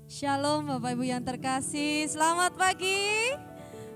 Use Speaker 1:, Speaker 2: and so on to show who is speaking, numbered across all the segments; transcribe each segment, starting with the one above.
Speaker 1: Shalom Bapak Ibu yang terkasih, selamat pagi.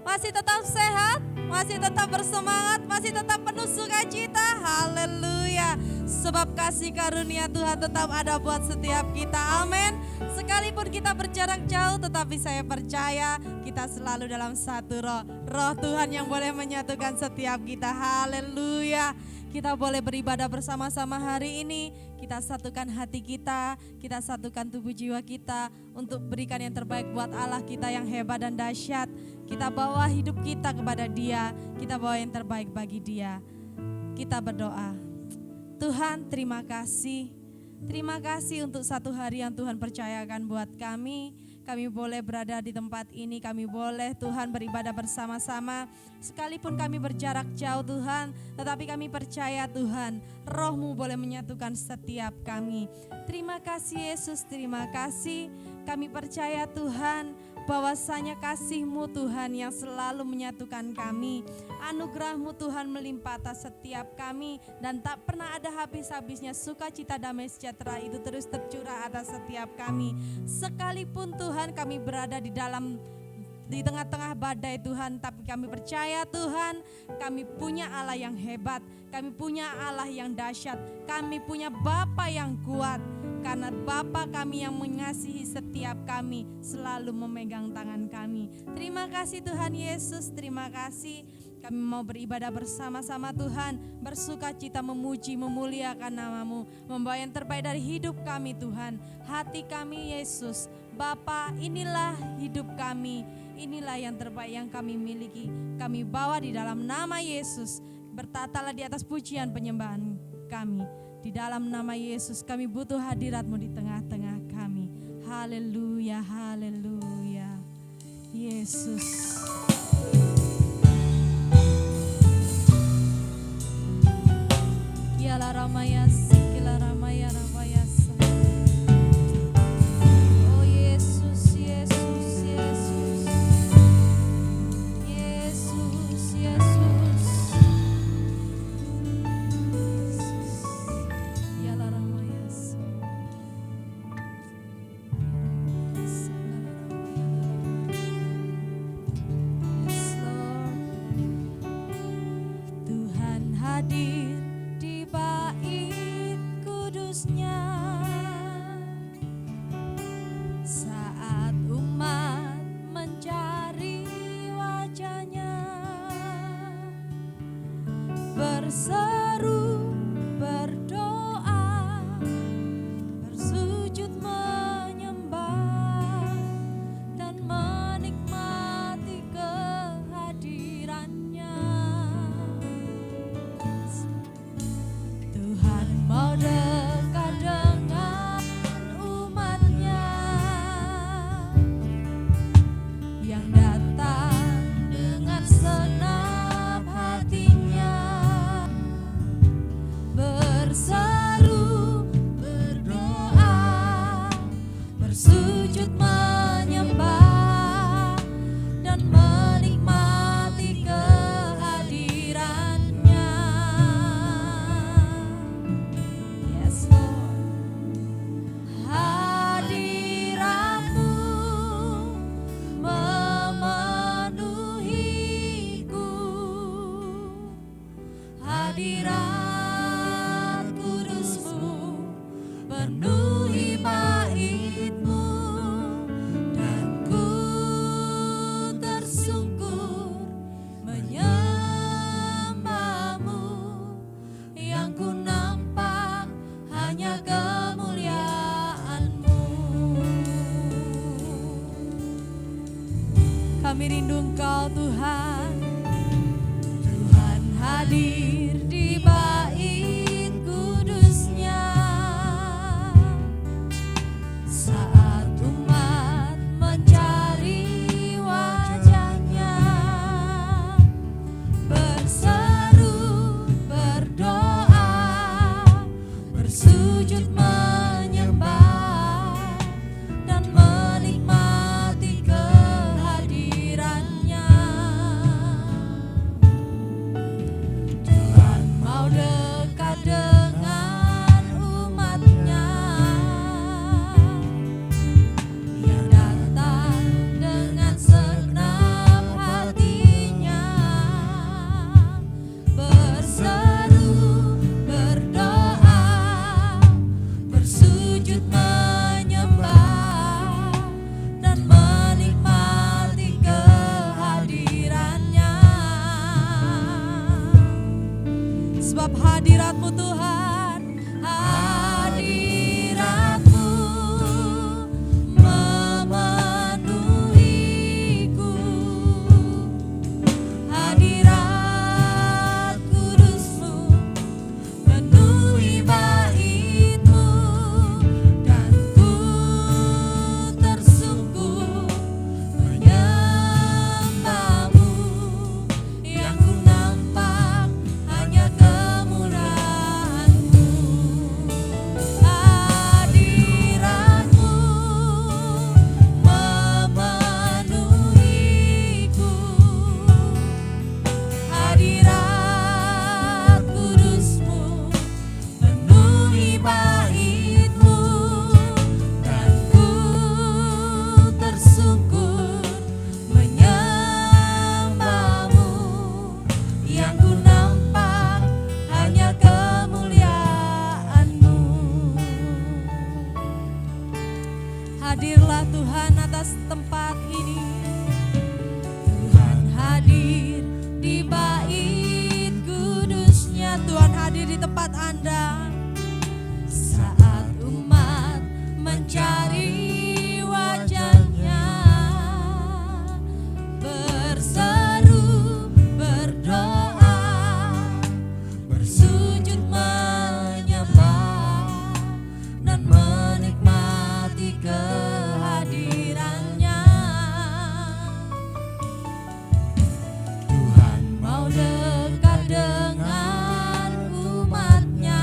Speaker 1: Masih tetap sehat, masih tetap bersemangat, masih tetap penuh sukacita. Haleluya. Sebab kasih karunia Tuhan tetap ada buat setiap kita. Amin. Sekalipun kita berjarak jauh, tetapi saya percaya kita selalu dalam satu roh. Roh Tuhan yang boleh menyatukan setiap kita. Haleluya. Kita boleh beribadah bersama-sama hari ini. Kita satukan hati kita satukan tubuh jiwa kita untuk berikan yang terbaik buat Allah kita yang hebat dan dahsyat. Kita bawa hidup kita kepada Dia, kita bawa yang terbaik bagi Dia. Kita berdoa. Tuhan, terima kasih. Terima kasih untuk satu hari yang Tuhan percayakan buat kami. Kami boleh berada di tempat ini, kami boleh Tuhan beribadah bersama-sama. Sekalipun kami berjarak jauh Tuhan, tetapi kami percaya Tuhan, Roh-Mu boleh menyatukan setiap kami. Terima kasih Yesus, terima kasih. Kami percaya Tuhan, bahwasanya kasih-Mu Tuhan yang selalu menyatukan kami. Anugerah-Mu Tuhan melimpah atas setiap kami dan tak pernah ada habis-habisnya. Sukacita damai sejahtera itu terus tercurah atas setiap kami. Sekalipun Tuhan kami berada di tengah-tengah badai Tuhan, tapi kami percaya Tuhan, kami punya Allah yang hebat, kami punya Allah yang dahsyat, kami punya Bapa yang kuat. Karena Bapa kami yang mengasihi setiap kami selalu memegang tangan kami. Terima kasih Tuhan Yesus, terima kasih. Kami mau beribadah bersama-sama Tuhan, bersukacita memuji, memuliakan nama-Mu, membawa yang terbaik dari hidup kami Tuhan. Hati kami Yesus, Bapa, inilah hidup kami, inilah yang terbaik yang kami miliki. Kami bawa di dalam nama Yesus, bertatalah di atas pujian penyembahan kami. Di dalam nama Yesus kami butuh hadirat-Mu di tengah-tengah kami. Haleluya, haleluya. Yesus. Kiala ramaya, sikila ramaya, ramaya. Oh Yesus, Yesus, Yesus. Yesus, Yesus. Kiala ramaya. Yes Lord. Tuhan hadir di bait kudusnya saat umat mencari wajahnya, berseru, berdoa, bersujud menyembah dan menikmati kehadirannya. Tuhan mau dekat dengan umatnya yang datang dengan senang hatinya, berseru, berdoa, bersujud menyembah dan menikmati kehadirannya. Yes Lord. Hadirat-Mu memenuhiku, hadirat kudus-Mu penuhi bait-Mu, dan ku tersungkur menyembah-Mu. Yang ku nampak hanya kemuliaan-Mu. Kami rindu Engkau Tuhan. Tuhan hadir di bait kudusnya saat umat mencari wajahnya, berseru, berdoa, bersujud menyembah dan menikmati kehadirannya. Tuhan hadirat-Mu Tuhan, hadirat-Mu memenuhiku, hadirat kudus-Mu penuhi bait-Mu, dan ku tersungkur menyembah-Mu, yang ku nampak hanya kemuliaan-Mu. Hadirat-Mu memenuhiku, hadirat kudus-Mu penuhi bait-Mu, dan ku tersungkur menyembah-Mu, yang ku nampak hanya kemuliaan-Mu. Hadirlah Tuhan atas tempat ini. Tuhan hadir di bait kudus-Nya. Tuhan hadir di tempat Anda saat umat mencari wajah-Nya, berseru, berdoa, bersujud menyembah, dan menikmati kehadiran-Nya. Tuhan mau dekat dengan umat-Nya,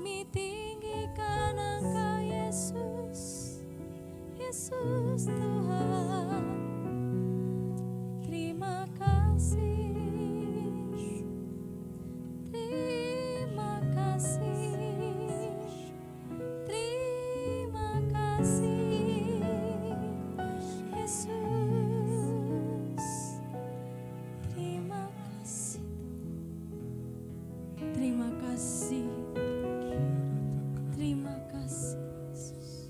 Speaker 1: Kami tinggikan Engkau Yesus, Yesus Tuhan. Terima kasih, terima kasih, terima kasih Yesus. Terima kasih, terima kasih, terima kasih Yesus.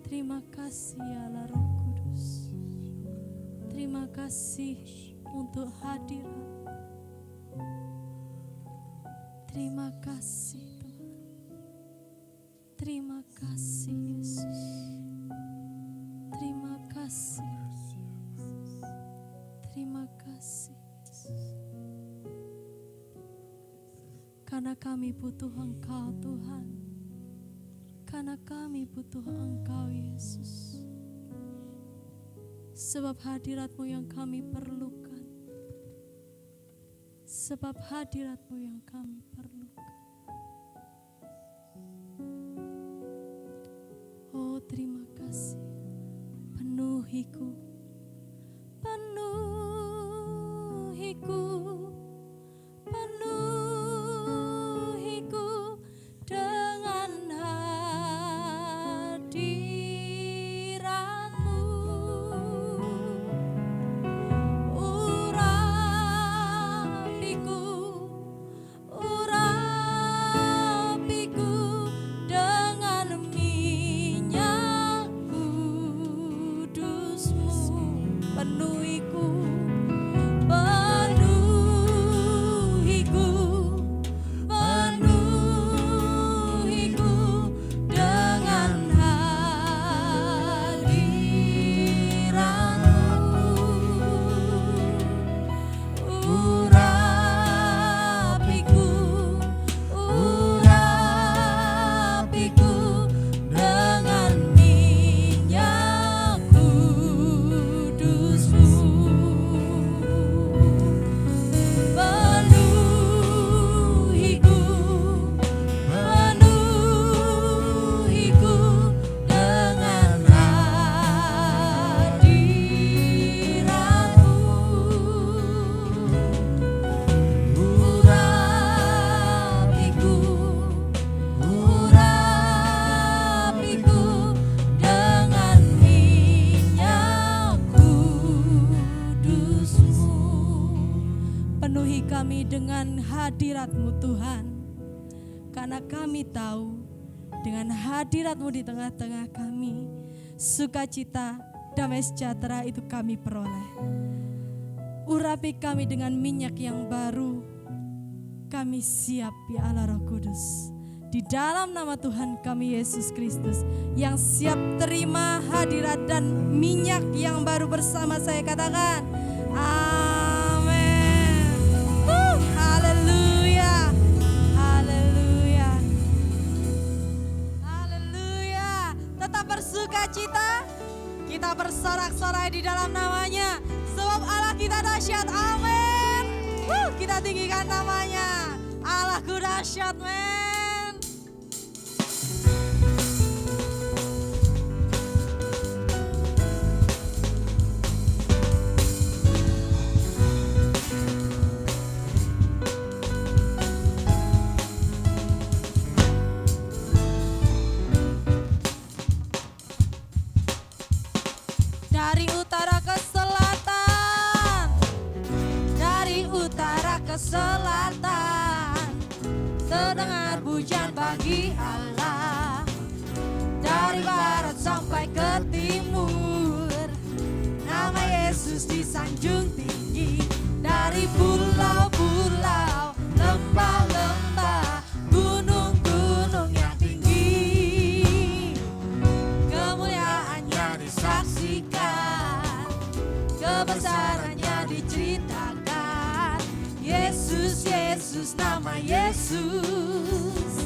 Speaker 1: Terima kasih Allah Roh Kudus. Terima kasih untuk hadirat. Terima kasih Tuhan. Terima kasih Yesus. Terima kasih. Terima kasih Yesus. Karena kami butuh Engkau Tuhan. Karena kami butuh Engkau Yesus. Sebab hadirat-Mu yang kami perlukan. Sebab hadirat-Mu yang kami perlukan. Oh, terima kasih. Penuhiku, penuhiku, penuhiku dengan hadirat-Mu. Urapiku, urapiku dengan minyak kudus-Mu. Penuhiku, penuhiku, penuhiku dengan hadirat-Mu. Urapiku, urapiku dengan minyak kudus-Mu. Penuhiku, penuhiku dengan hadirat-Mu. Urapiku, urapiku dengan minyak kudus-Mu. Penuhi kami dengan hadirat-Mu Tuhan. Karena kami tahu dengan hadirat-Mu di tengah-tengah kami, sukacita, damai sejahtera itu kami peroleh. Urapi kami dengan minyak yang baru. Kami siap ya Allah Roh Kudus. Di dalam nama Tuhan kami Yesus Kristus yang siap terima hadirat dan minyak yang baru bersama saya, katakan amin. Haleluya. Haleluya. Haleluya. Tetap bersukacita. Kita bersorak-sorai di dalam namanya. Sebab Allah kita dahsyat. Amin. Kita tinggikan namanya. Allahku dahsyat, men. Dari utara ke selatan, dari utara ke selatan, terdengar pujian bagi Allah. Dari barat sampai ke timur, nama Yesus disanjung tinggi. Dari pulau-pulau, lembah-lembah, gunung-gunung yang tinggi, kemuliaannya disaksikan, kebesarannya diceritakan. Yesus, Yesus, nama Yesus,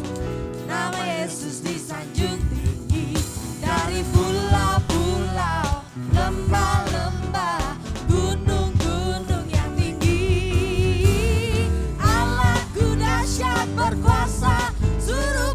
Speaker 1: nama Yesus disanjung tinggi. Dari pulau-pulau, lembah-lembah, gunung-gunung yang tinggi, Allahku dahsyat berkuasa, suruh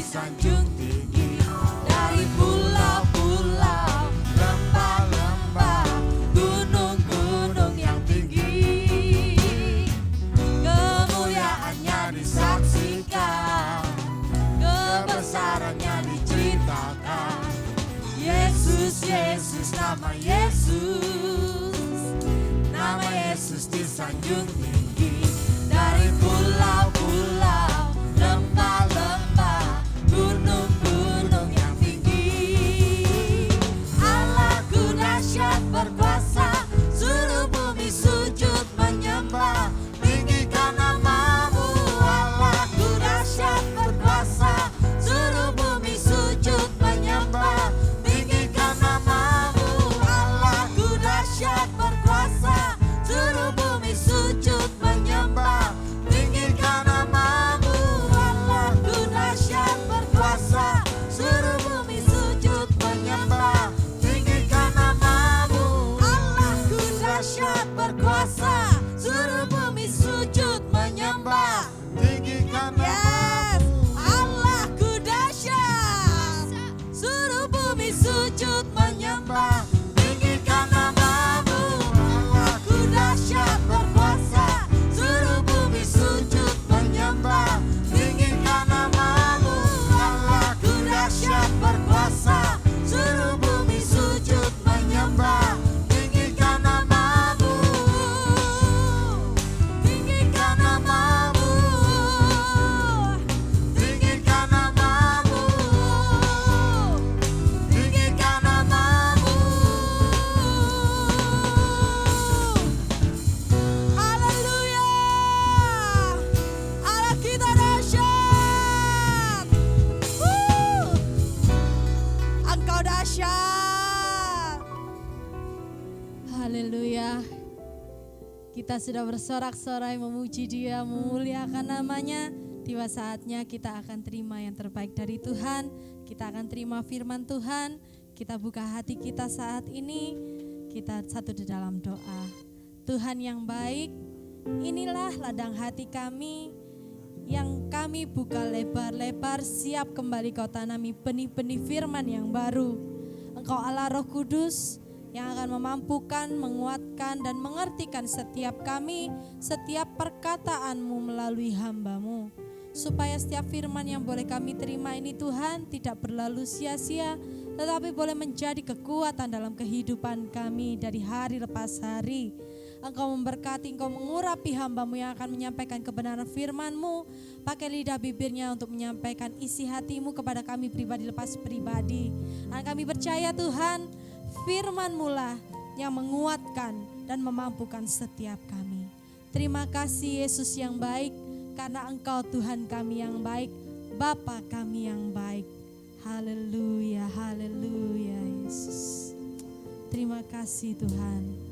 Speaker 2: sanjung tinggi, dari pulau-pulau, lembah-lembah, gunung-gunung yang tinggi, kemuliaannya disaksikan, kebesarannya diceritakan. Yesus, Yesus, nama Yesus, nama Yesus disanjung tinggi, dari pulau-pulau, lembah-lembah, gunung-gunung yang tinggi. Allahku dahsyat berkuasa, seluruh bumi sujud menyembah, tinggikan namamu. Allahku dahsyat berkuasa, seluruh bumi sujud menyembah, tinggikan namamu. Allahku dahsyat berkuasa, seluruh bumi sujud menyembah, tinggikan namamu. Allahku dahsyat berkuasa, seluruh bumi sujud menyembah, tinggikan namamu. Allahku dahsyat berkuasa, seluruh bumi sujud menyembah, tinggikan
Speaker 1: Yes,
Speaker 2: namamu.
Speaker 1: Allahku dahsyat, seluruh bumi sujud menyembah,
Speaker 2: Tinggikan namamu.
Speaker 1: Allahku dahsyat berkuasa,
Speaker 2: Seluruh bumi sujud menyembah, tinggikan namamu. Allahku dahsyat berkuasa, seluruh bumi sujud menyembah, tinggikan namamu. Tinggikan namamu. Tinggikan namamu. Tinggikan namamu.
Speaker 1: haleluya, Allah kita dahsyat. Engkau dahsyat. Haleluya. Kita sudah bersorak-sorai memuji Dia, memuliakan namanya. Tiba saatnya kita akan terima yang terbaik dari Tuhan. Kita akan terima firman Tuhan. Kita buka hati kita saat ini. Kita satu di dalam doa. Tuhan yang baik, inilah ladang hati kami yang kami buka lebar-lebar, siap kembali Kau tanami benih-benih firman yang baru. Engkau Allah Roh Kudus yang akan memampukan, menguatkan dan mengertikan setiap kami, setiap perkataan-Mu melalui hamba-Mu. Supaya setiap firman yang boleh kami terima ini Tuhan tidak berlalu sia-sia, tetapi boleh menjadi kekuatan dalam kehidupan kami dari hari lepas hari. Engkau memberkati, Engkau mengurapi hamba-Mu yang akan menyampaikan kebenaran firman-Mu. Pakai lidah bibirnya untuk menyampaikan isi hati-Mu kepada kami pribadi lepas pribadi. Dan kami percaya Tuhan, firman-Mu lah yang menguatkan dan memampukan setiap kami. Terima kasih Yesus yang baik, karena Engkau Tuhan kami yang baik, Bapa kami yang baik. Haleluya, haleluya Yesus. Terima kasih Tuhan.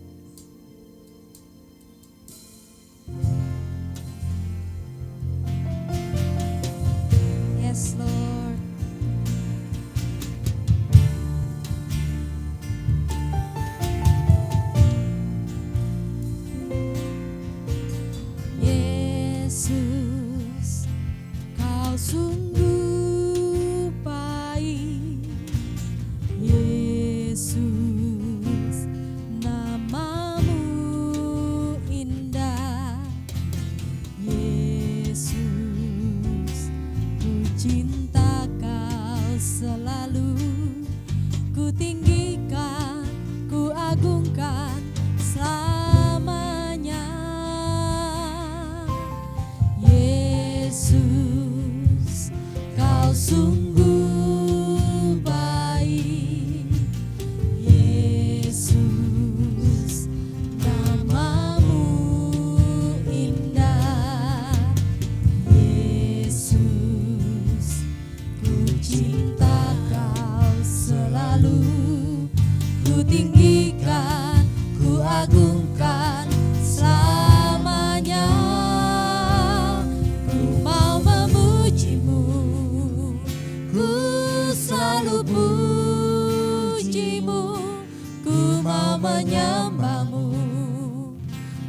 Speaker 1: Yes Lord. Yesus, Kau sungguh baik. Yesus, namamu indah. Yesus, ku cinta Kau selalu. Ku tinggikan, ku agungkan selamanya. Yesus, Kau sungguh baik. Yesus, namamu indah. Yesus, ku cinta Kau selalu. Ku tinggikan, ku agungkan selamanya. Ku mau memuji-Mu, ku selalu puji-Mu. Ku mau menyembah-Mu,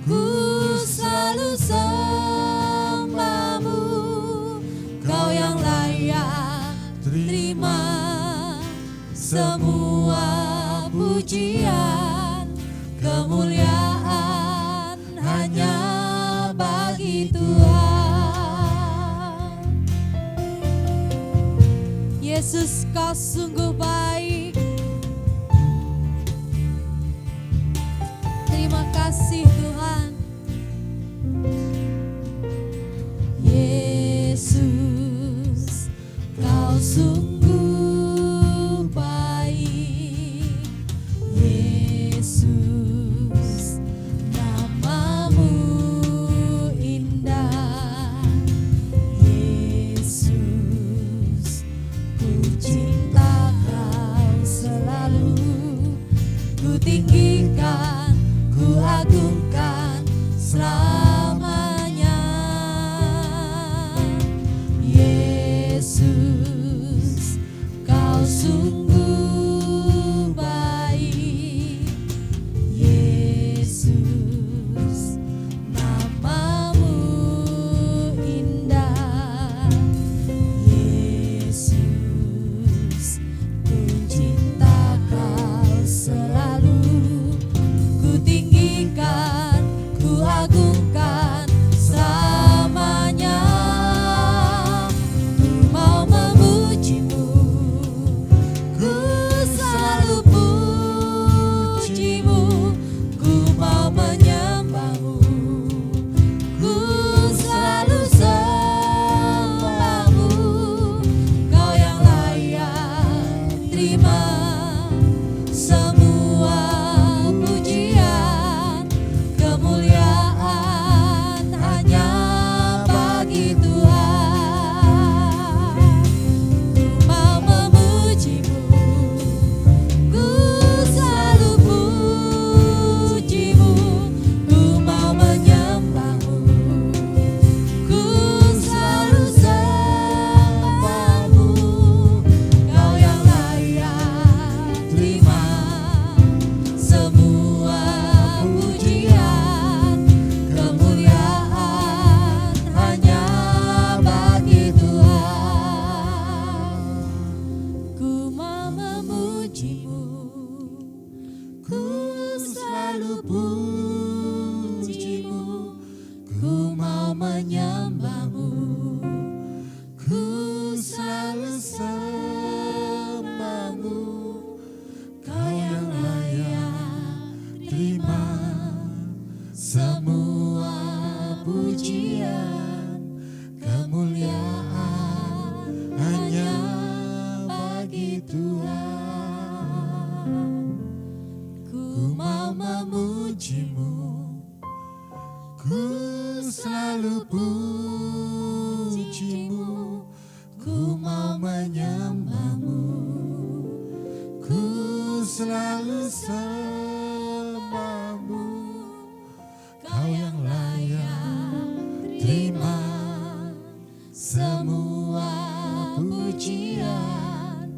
Speaker 1: ku selalu sembah-Mu. Kau yang layak semua pujian, kemuliaan hanya bagi Tuhan. Yesus, Kau sungguh baik. Terima kasih Tuhan. Yesus, Kau sungguh baik. Yesus, namamu indah. Yesus, ku cinta Kau selalu. Ku tinggikan, ku agungkan selamanya. Yesus, Kau sungguh baik. Yesus, namamu indah. Yesus, ku cinta Kau selalu. Ku tinggikan, ku agungkan selamanya. Ku mau memujimu, ku selalu pujimu. Ku mau menyembahmu, ku selalu sembahmu. Kau yang layak terima semua pujian, kemuliaan hanya bagi Tuhan. Ku mau memujimu, ku selalu pujimu. Ku mau menyembahmu, ku selalu sembahmu. Kau yang layak terima semua pujian, kemuliaan hanya bagi Tuhan. Ku mau memujimu, ku selalu pujimu. Ku mau menyembahmu, ku selalu sembahmu. Kau yang layak terima semua pujian, kemuliaan hanya bagi Tuhan. Ku mau memujimu, ku selalu pujimu. Ku mau menyembahmu, ku selalu sembahmu. Kau yang layak terima semua pujian,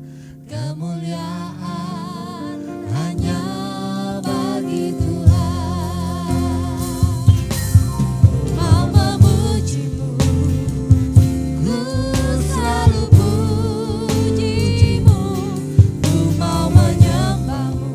Speaker 1: kemuliaan hanya bagi Tuhan. Mau memujimu, ku selalu pujimu. Ku mau menyembahmu,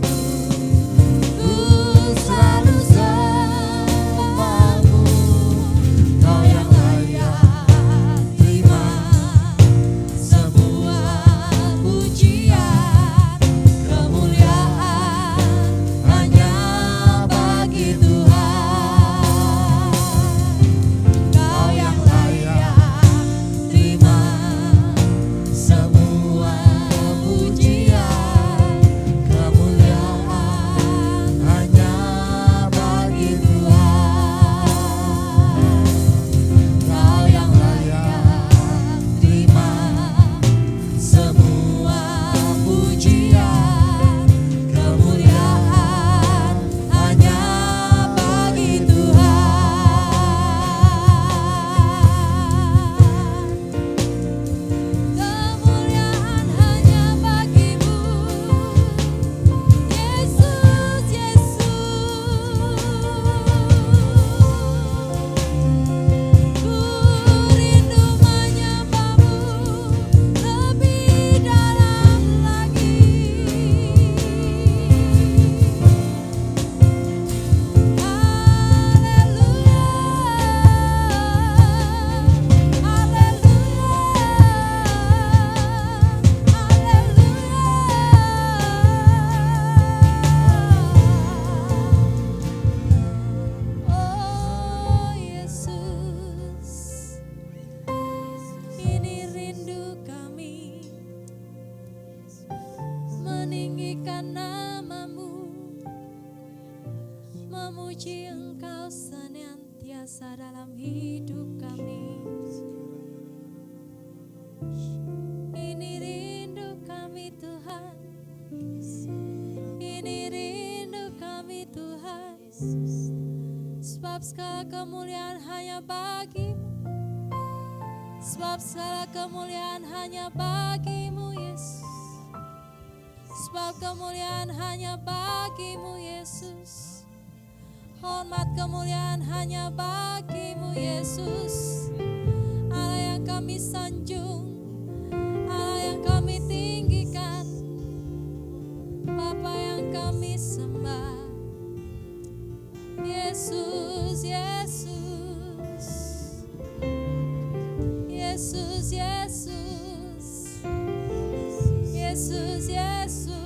Speaker 1: meninggikan nama-Mu, memuji Engkau senantiasa dalam hidup kami. Ini rindu kami Tuhan, ini rindu kami Tuhan, sebab segala kemuliaan hanya bagi-Mu, sebab segala kemuliaan hanya bagi-Mu Yesus, sebab kemuliaan hanya bagi-Mu Yesus, hormat kemuliaan hanya bagi-Mu Yesus. Allah yang kami sanjung, Allah yang kami tinggikan, Bapa yang kami sembah. Yesus, Yesus, Yesus, Yesus, Yesus, Yesus,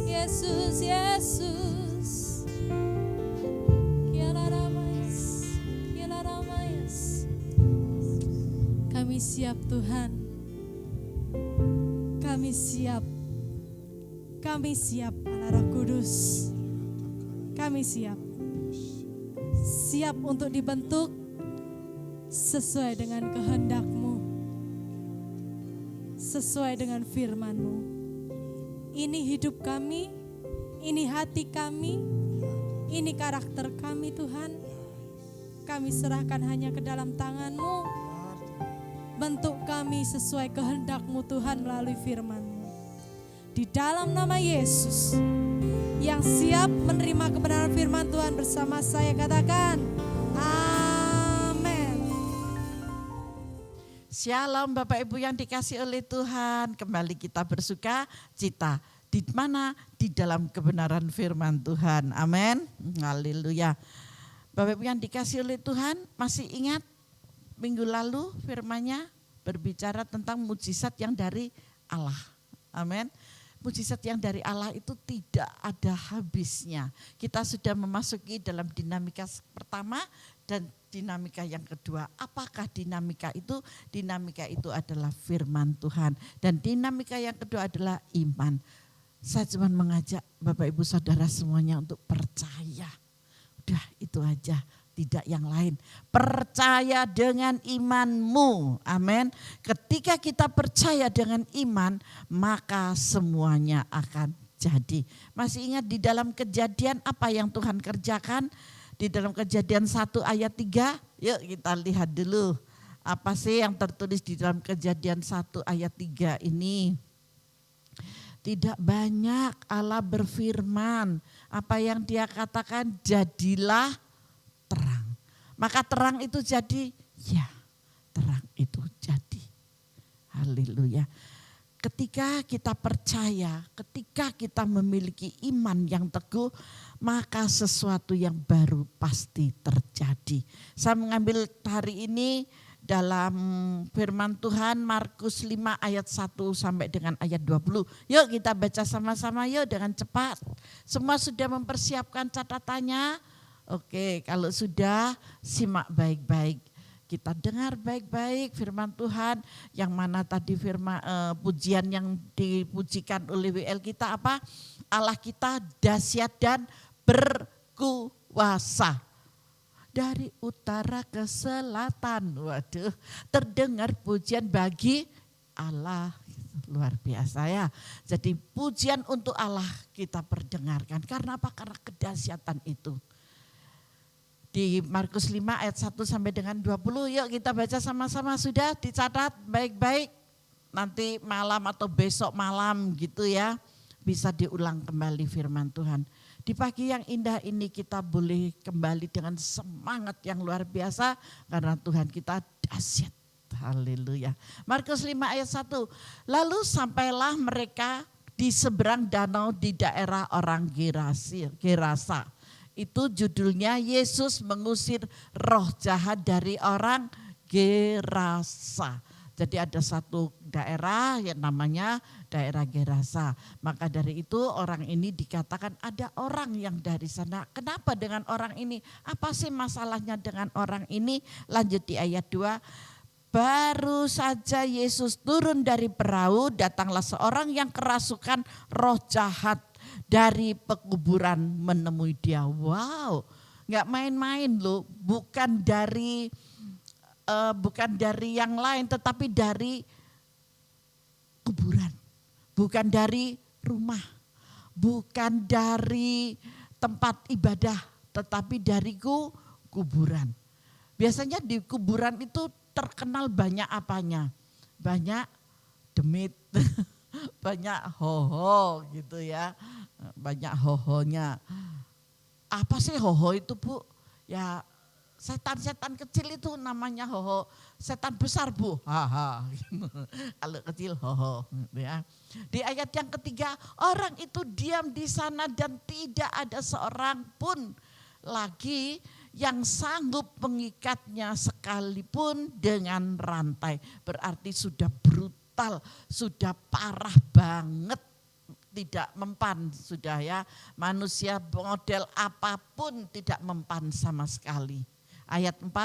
Speaker 1: Yesus, Yesus. Kami siap Tuhan, kami siap, kami siap Allah Roh Kudus, kami siap, siap untuk dibentuk sesuai dengan kehendak-Mu, sesuai dengan firman-Mu. Ini hidup kami, ini hati kami, ini karakter kami Tuhan. Kami serahkan hanya ke dalam tangan-Mu. Bentuk kami sesuai kehendak-Mu Tuhan melalui firman-Mu. Di dalam nama Yesus, yang siap menerima kebenaran firman Tuhan bersama saya katakan, amin.
Speaker 3: Shalom Bapak Ibu yang dikasih oleh Tuhan. Kembali kita bersuka cita. Di mana? Di dalam kebenaran firman Tuhan. Amin. Haleluya. Bapak Ibu yang dikasih oleh Tuhan, masih ingat minggu lalu firman-Nya berbicara tentang mujizat yang dari Allah. Amin. Mujizat yang dari Allah itu tidak ada habisnya. Kita sudah memasuki dalam dinamika pertama dan dinamika yang kedua. Apakah dinamika itu? Dinamika itu adalah firman Tuhan. Dan dinamika yang kedua adalah iman. Saya cuma mengajak Bapak Ibu Saudara semuanya untuk percaya. Udah itu aja. Tidak yang lain. Percaya dengan imanmu. Amin. Ketika kita percaya dengan iman, maka semuanya akan jadi. Masih ingat di dalam Kejadian apa yang Tuhan kerjakan? Di dalam Kejadian 1 ayat 3. Yuk kita lihat dulu. Apa sih yang tertulis di dalam Kejadian 1 ayat 3 ini? Tidak banyak Allah berfirman. Apa yang Dia katakan, jadilah terang. Maka terang itu jadi, ya terang itu jadi. Haleluya. Ketika kita percaya, ketika kita memiliki iman yang teguh, maka sesuatu yang baru pasti terjadi. Saya mengambil hari ini dalam firman Tuhan Markus 5 ayat 1 sampai dengan ayat 20. Yuk kita baca sama-sama yuk dengan cepat. Semua sudah mempersiapkan catatannya. Oke, kalau sudah simak baik-baik. Kita dengar baik-baik firman Tuhan yang mana tadi firman pujian yang dipujikan oleh WL kita apa? Allah kita dahsyat dan berkuasa. Dari utara ke selatan, waduh, terdengar pujian bagi Allah. Luar biasa ya. Jadi pujian untuk Allah kita perdengarkan. Karena apa? Karena kedahsyatan itu. Di Markus 5 ayat 1 sampai dengan 20, yuk kita baca sama-sama. Sudah dicatat baik-baik, nanti malam atau besok malam gitu ya, bisa diulang kembali firman Tuhan. Di pagi yang indah ini kita boleh kembali dengan semangat yang luar biasa, karena Tuhan kita dahsyat. Haleluya. Markus 5 ayat 1, lalu sampailah mereka di seberang danau di daerah orang Gerasa. Itu judulnya Yesus mengusir roh jahat dari orang Gerasa. Jadi ada satu daerah yang namanya daerah Gerasa. Maka dari itu orang ini dikatakan ada orang yang dari sana. Kenapa dengan orang ini? Apa sih masalahnya dengan orang ini? Lanjut di ayat 2. baru saja Yesus turun dari perahu, datanglah seorang yang kerasukan roh jahat dari pekuburan menemui dia. Wow, nggak main-main loh, bukan dari yang lain, tetapi dari kuburan, bukan dari rumah, bukan dari tempat ibadah, tetapi dari kuburan. Biasanya di kuburan itu terkenal banyak apanya, banyak demit, banyak hoho gitu ya, banyak hohonya. Apa sih hoho itu Bu? Ya setan-setan kecil itu namanya hoho, setan besar Bu, haha. Kalau kecil hoho, ya. Di ayat yang ketiga, orang itu diam di sana dan tidak ada seorang pun lagi yang sanggup mengikatnya sekalipun dengan rantai. Berarti sudah brutal, sudah parah banget. Tidak mempan sudah ya, manusia model apapun tidak mempan sama sekali. Ayat 4,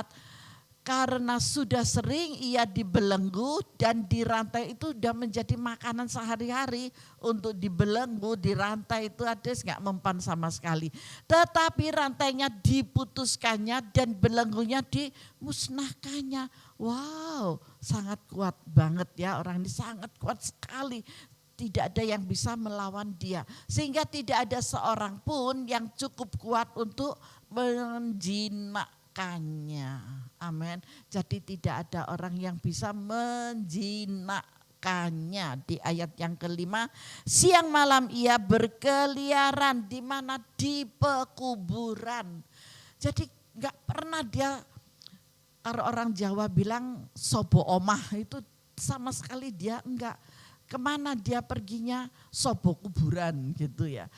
Speaker 3: karena sudah sering ia dibelenggu dan dirantai, itu sudah menjadi makanan sehari-hari. Untuk dibelenggu, dirantai itu ada nggak mempan sama sekali. Tetapi rantainya diputuskannya dan belenggunya dimusnahkannya. Wow, sangat kuat banget ya, orang ini sangat kuat sekali. Tidak ada yang bisa melawan dia. Sehingga tidak ada seorang pun yang cukup kuat untuk menjinakkannya. Amin. Jadi tidak ada orang yang bisa menjinakkannya. Di ayat yang kelima, siang malam ia berkeliaran di mana? Di pekuburan. Jadi enggak pernah dia, kalau orang Jawa bilang sobo omah, itu sama sekali dia enggak. Kemana dia perginya? Sobo kuburan gitu ya.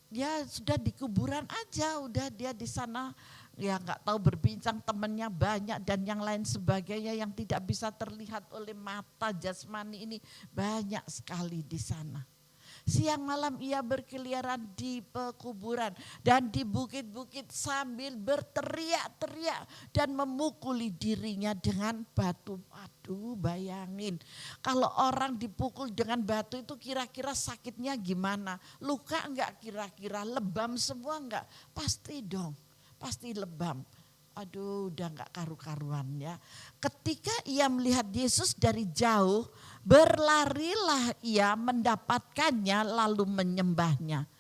Speaker 3: Ya sudah di kuburan aja, udah dia di sana ya nggak tahu berbincang, temannya banyak dan yang lain sebagainya yang tidak bisa terlihat oleh mata jasmani ini banyak sekali di sana. Siang malam ia berkeliaran di pekuburan dan di bukit-bukit sambil berteriak-teriak dan memukuli dirinya dengan batu. Aduh, bayangin kalau orang dipukul dengan batu itu kira-kira sakitnya gimana? Luka enggak kira-kira? Lebam semua enggak? Pasti dong, pasti lebam. Aduh, udah enggak karu-karuan ya. Ketika ia melihat Yesus dari jauh, berlarilah ia mendapatkannya lalu menyembahnya.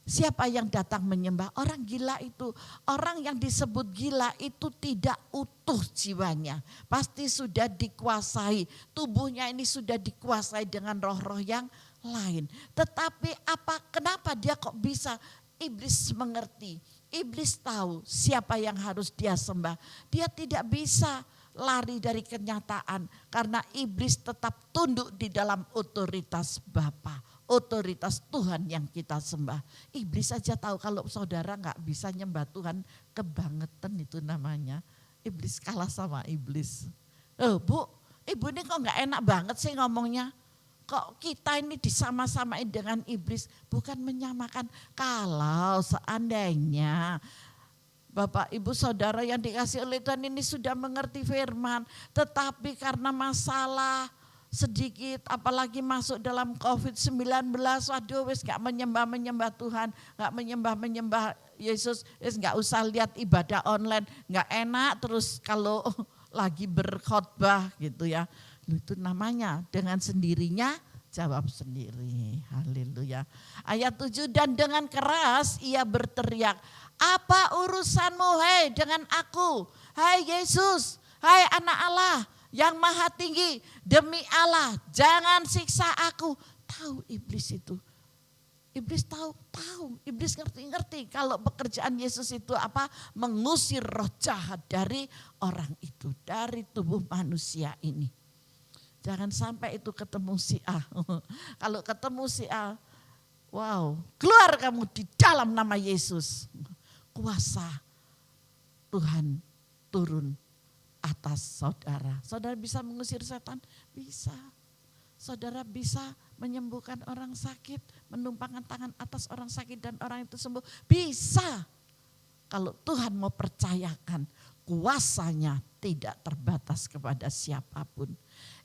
Speaker 3: Siapa yang datang menyembah? Orang gila itu. Orang yang disebut gila itu tidak utuh jiwanya. Pasti sudah dikuasai. Tubuhnya ini sudah dikuasai dengan roh-roh yang lain. Tetapi kenapa dia kok bisa? Iblis mengerti. Iblis tahu siapa yang harus dia sembah. Dia tidak bisa lari dari kenyataan karena iblis tetap tunduk di dalam otoritas Bapa, otoritas Tuhan yang kita sembah. Iblis saja tahu kalau saudara nggak bisa nyembah Tuhan, kebangetan itu namanya. Iblis kalah sama iblis. Bu, ibu ini kok nggak enak banget sih ngomongnya. Kok kita ini disama-samain dengan iblis? Bukan menyamakan. Kalau seandainya Bapak, Ibu, Saudara yang dikasih oleh Tuhan ini sudah mengerti firman. Tetapi karena masalah sedikit, apalagi masuk dalam COVID-19, waduh wis gak menyembah Tuhan, gak menyembah Yesus, wis gak usah lihat ibadah online, gak enak terus kalau lagi berkhotbah gitu ya. Itu namanya dengan sendirinya jawab sendiri. Haleluya. Ayat 7, dan dengan keras ia berteriak, apa urusanmu hai dengan aku? Hai Yesus, hai anak Allah yang maha tinggi, demi Allah jangan siksa aku. Tahu iblis itu. Iblis tahu, iblis ngerti kalau pekerjaan Yesus itu apa? Mengusir roh jahat dari orang itu, dari tubuh manusia ini. Jangan sampai itu ketemu si A. Kalau ketemu si A, wow, keluar kamu di dalam nama Yesus. Kuasa Tuhan turun atas saudara. Saudara bisa mengusir setan? Bisa. Saudara bisa menyembuhkan orang sakit, menumpangkan tangan atas orang sakit dan orang itu sembuh? Bisa. Kalau Tuhan mau percayakan kuasanya tidak terbatas kepada siapapun.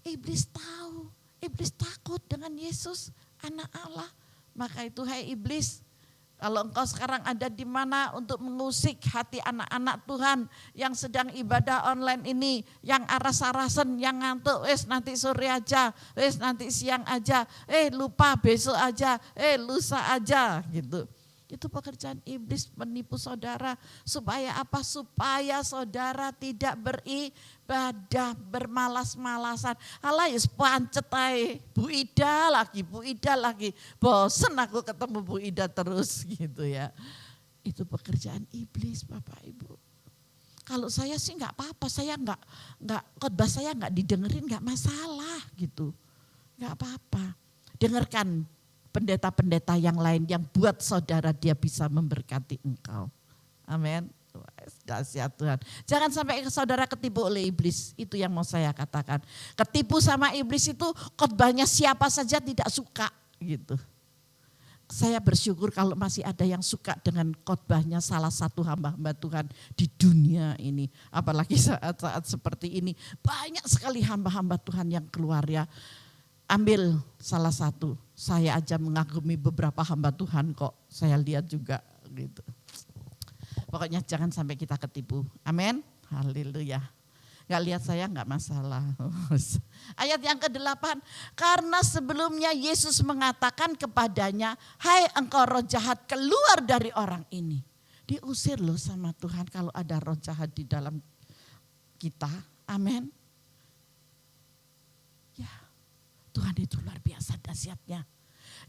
Speaker 3: Iblis tahu, iblis takut dengan Yesus, anak Allah. Maka itu hai iblis, kalau engkau sekarang ada di mana untuk mengusik hati anak-anak Tuhan yang sedang ibadah online ini, yang aras-arasan, yang ngantuk, nanti sore aja, nanti siang aja, lupa besok aja, lusa aja gitu. Itu pekerjaan iblis menipu saudara. Supaya apa? Supaya saudara tidak beribadah, bermalas-malasan. Alah ya pancet aja, Bu Ida lagi. Bosen aku ketemu Bu Ida terus gitu ya. Itu pekerjaan iblis Bapak Ibu. Kalau saya sih nggak apa-apa, saya nggak khotbah saya nggak didengerin nggak masalah gitu. Nggak apa-apa. Dengarkan pendeta-pendeta yang lain yang buat saudara dia bisa memberkati engkau. Amin. Dahsyat Tuhan. Jangan sampai saudara ketipu oleh iblis. Itu yang mau saya katakan. Ketipu sama iblis itu khotbahnya siapa saja tidak suka gitu. Saya bersyukur kalau masih ada yang suka dengan khotbahnya salah satu hamba-hamba Tuhan di dunia ini. Apalagi saat-saat seperti ini. Banyak sekali hamba-hamba Tuhan yang keluar ya. Ambil salah satu. Saya aja mengagumi beberapa hamba Tuhan kok. Saya lihat juga gitu. Pokoknya jangan sampai kita ketipu. Amin. Haleluya. Gak lihat saya gak masalah. Ayat yang ke-8. Karena sebelumnya Yesus mengatakan kepadanya, hai engkau roh jahat, keluar dari orang ini. Diusir loh sama Tuhan kalau ada roh jahat di dalam kita. Amin. Ya, Tuhan itu luar biasa dahsyatnya.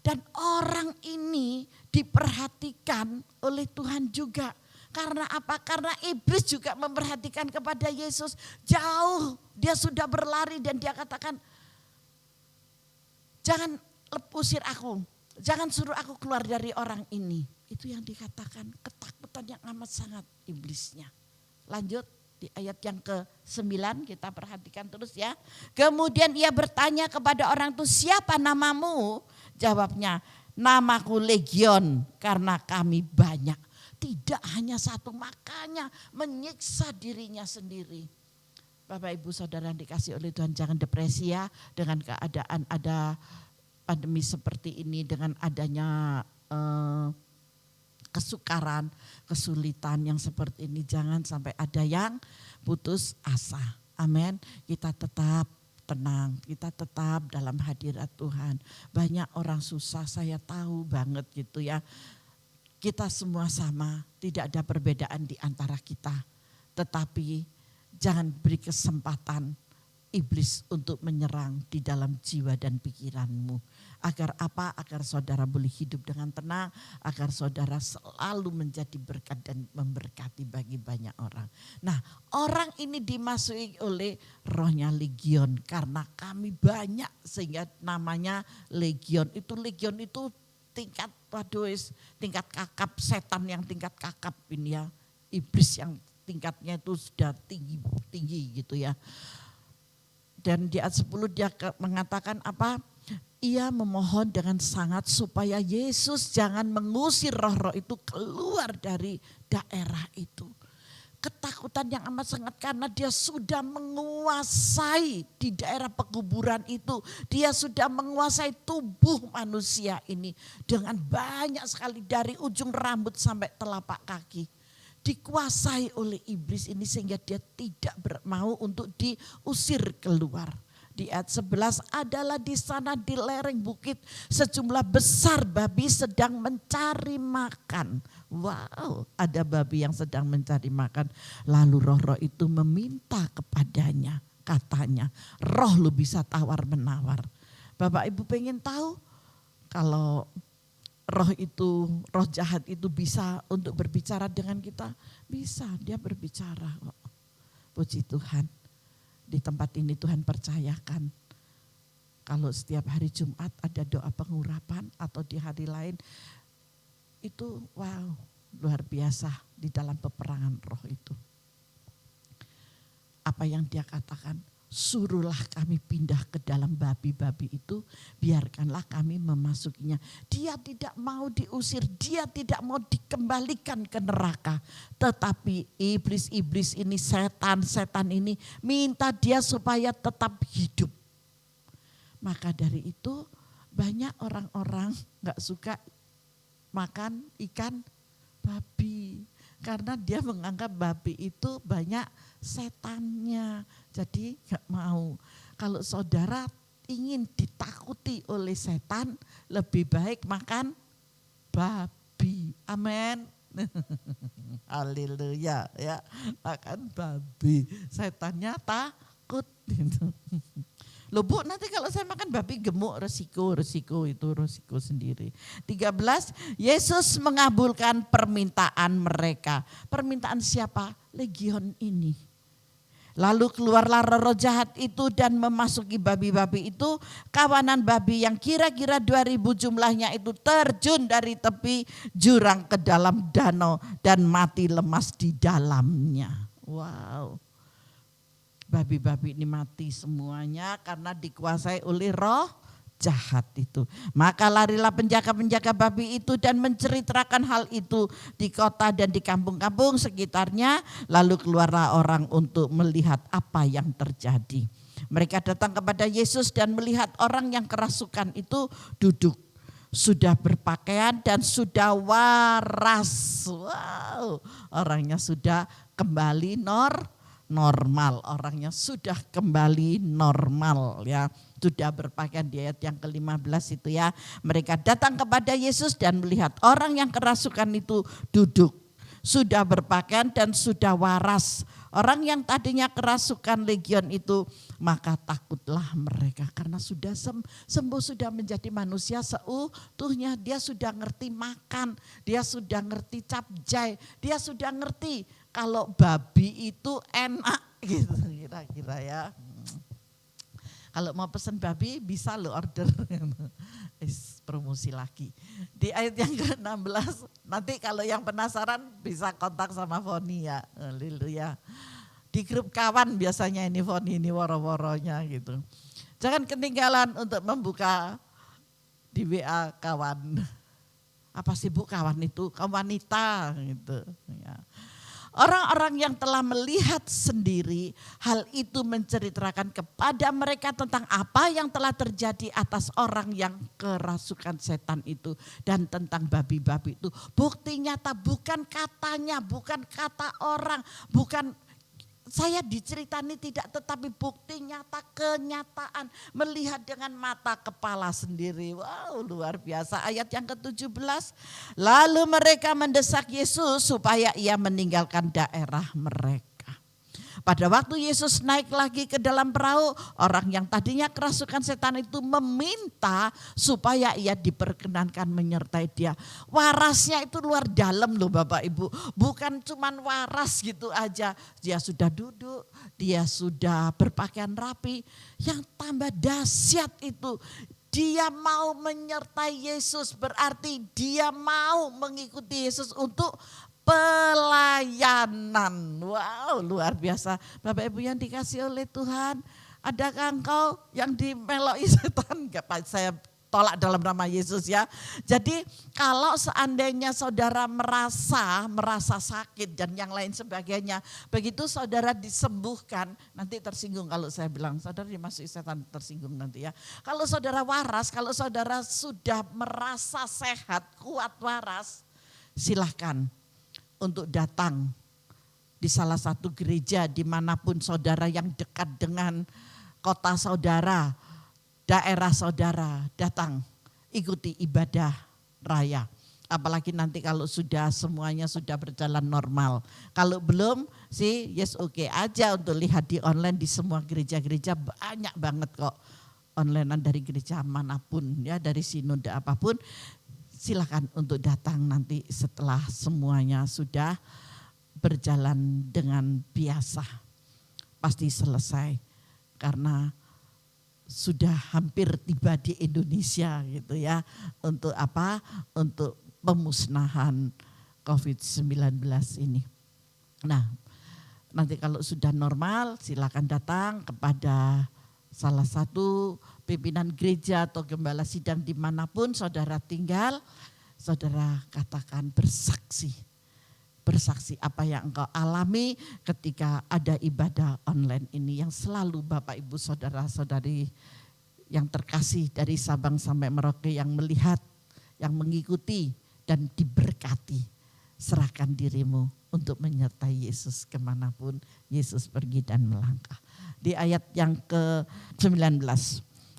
Speaker 3: Dan orang ini diperhatikan oleh Tuhan juga. Karena apa? Karena iblis juga memperhatikan kepada Yesus. Jauh dia sudah berlari dan dia katakan, jangan usir aku. Jangan suruh aku keluar dari orang ini. Itu yang dikatakan ketakutan yang amat sangat iblisnya. Lanjut di ayat yang ke-9 kita perhatikan terus ya. Kemudian ia bertanya kepada orang itu, siapa namamu? Jawabnya, namaku Legion karena kami banyak. Tidak hanya satu, makanya menyiksa dirinya sendiri. Bapak Ibu Saudara yang dikasih oleh Tuhan, jangan depresi ya dengan keadaan ada pandemi seperti ini, dengan adanya kesukaran, kesulitan yang seperti ini. Jangan sampai ada yang putus asa. Amin. Kita tetap tenang, kita tetap dalam hadirat Tuhan. Banyak orang susah, saya tahu banget gitu ya. Kita semua sama, tidak ada perbedaan di antara kita. Tetapi jangan beri kesempatan iblis untuk menyerang di dalam jiwa dan pikiranmu. Agar apa? Agar saudara boleh hidup dengan tenang, agar saudara selalu menjadi berkat dan memberkati bagi banyak orang. Nah, orang ini dimasuki oleh rohnya Legion karena kami banyak sehingga namanya Legion. Legion itu tingkat tingkat kakap, setan yang tingkat kakap ini ya, iblis yang tingkatnya itu sudah tinggi gitu ya. Dan di ayat 10 dia mengatakan apa? Ia memohon dengan sangat supaya Yesus jangan mengusir roh-roh itu keluar dari daerah itu. Ketakutan yang amat sangat karena dia sudah menguasai di daerah pekuburan itu. Dia sudah menguasai tubuh manusia ini dengan banyak sekali dari ujung rambut sampai telapak kaki. Dikuasai oleh iblis ini sehingga dia tidak mau untuk diusir keluar. Di ayat 11 adalah di sana di lereng bukit sejumlah besar babi sedang mencari makan. Wow, ada babi yang sedang mencari makan. Lalu roh-roh itu meminta kepadanya, katanya, roh lu bisa tawar menawar. Bapak Ibu pengen tahu kalau roh jahat itu bisa untuk berbicara dengan kita? Bisa, dia berbicara. Puji Tuhan. Di tempat ini Tuhan percayakan kalau setiap hari Jumat ada doa pengurapan atau di hari lain itu wow luar biasa di dalam peperangan roh itu. Apa yang dia katakan? suruhlah kami pindah ke dalam babi-babi itu, biarkanlah kami memasukinya. Dia tidak mau diusir, dia tidak mau dikembalikan ke neraka. Tetapi iblis-iblis ini, setan-setan ini minta dia supaya tetap hidup. Maka dari itu banyak orang-orang gak suka makan ikan babi. Karena dia menganggap babi itu banyak setannya. Jadi gak mau. Kalau saudara ingin ditakuti oleh setan, lebih baik makan babi. Amin. Haleluya ya. Makan babi. Setannya takut. Loh Bu, nanti kalau saya makan babi gemuk, resiko sendiri. 13, Yesus mengabulkan permintaan mereka. Permintaan siapa? Legion ini. Lalu keluarlah roh jahat itu dan memasuki babi-babi itu. Kawanan babi yang kira-kira 2000 jumlahnya itu terjun dari tepi jurang ke dalam danau dan mati lemas di dalamnya. Wow. Babi-babi ini mati semuanya karena dikuasai oleh roh jahat itu. Maka larilah penjaga-penjaga babi itu dan menceritakan hal itu di kota dan di kampung-kampung sekitarnya. Lalu keluarlah orang untuk melihat apa yang terjadi. Mereka datang kepada Yesus dan melihat orang yang kerasukan itu duduk. Sudah berpakaian dan sudah waras. Wow, orangnya sudah kembali normal, orangnya sudah kembali normal ya. Sudah berpakaian di ayat yang ke-15 itu ya. Mereka datang kepada Yesus dan melihat orang yang kerasukan itu duduk. Sudah berpakaian dan sudah waras. Orang yang tadinya kerasukan legion itu, maka takutlah mereka karena sudah sembuh, sudah menjadi manusia seutuhnya. Dia sudah ngerti makan, dia sudah ngerti capjai, dia sudah ngerti kalau babi itu enak gitu kira-kira ya. Kalau mau pesen babi bisa lo order. Promosi lagi. Di ayat yang ke-16 nanti kalau yang penasaran bisa kontak sama Foni ya. Haleluya. Di grup kawan biasanya ini Foni ini woro-woronya gitu. Jangan ketinggalan untuk membuka di WA kawan. Apa sih Bu kawan itu? Kawan wanita gitu ya. Orang-orang yang telah melihat sendiri hal itu menceritakan kepada mereka tentang apa yang telah terjadi atas orang yang kerasukan setan itu dan tentang babi-babi itu. Bukti nyata, bukan katanya, bukan kata orang, bukan saya diceritani tidak, tetapi bukti nyata, kenyataan, melihat dengan mata kepala sendiri. Wow, luar biasa. Ayat yang ke-17, lalu mereka mendesak Yesus supaya ia meninggalkan daerah mereka. Pada waktu Yesus naik lagi ke dalam perahu, orang yang tadinya kerasukan setan itu meminta supaya ia diperkenankan menyertai dia. Warasnya itu luar dalam loh Bapak Ibu. Bukan cuman waras gitu aja. Dia sudah duduk, dia sudah berpakaian rapi. Yang tambah dahsyat itu, dia mau menyertai Yesus, berarti dia mau mengikuti Yesus untuk pelayanan. Wow, luar biasa. Bapak Ibu yang dikasih oleh Tuhan, adakah engkau yang dimeloi setan? Enggak, saya tolak dalam nama Yesus ya. Jadi kalau seandainya saudara merasa sakit dan yang lain sebagainya, begitu saudara disembuhkan, nanti tersinggung kalau saya bilang saudara dimasuki setan, tersinggung nanti ya. Kalau saudara waras, kalau saudara sudah merasa sehat, kuat waras, silahkan untuk datang di salah satu gereja dimanapun saudara yang dekat dengan kota saudara, daerah saudara, datang ikuti ibadah raya. Apalagi nanti kalau sudah semuanya sudah berjalan normal. Kalau belum sih yes oke aja untuk lihat di online di semua gereja-gereja, banyak banget kok onlinean dari gereja manapun ya, dari sinode apapun. Silakan untuk datang nanti setelah semuanya sudah berjalan dengan biasa. Pasti selesai karena sudah hampir tiba di Indonesia gitu ya. Untuk apa? Untuk pemusnahan COVID-19 ini. Nah, Nanti kalau sudah normal silakan datang kepada salah satu pimpinan gereja atau gembala sidang dimanapun saudara tinggal. Saudara katakan bersaksi. Bersaksi apa yang engkau alami ketika ada ibadah online ini yang selalu Bapak Ibu saudara-saudari yang terkasih dari Sabang sampai Merauke yang melihat, yang mengikuti dan diberkati. Serahkan dirimu untuk menyertai Yesus kemanapun Yesus pergi dan melangkah. Di ayat yang ke-19,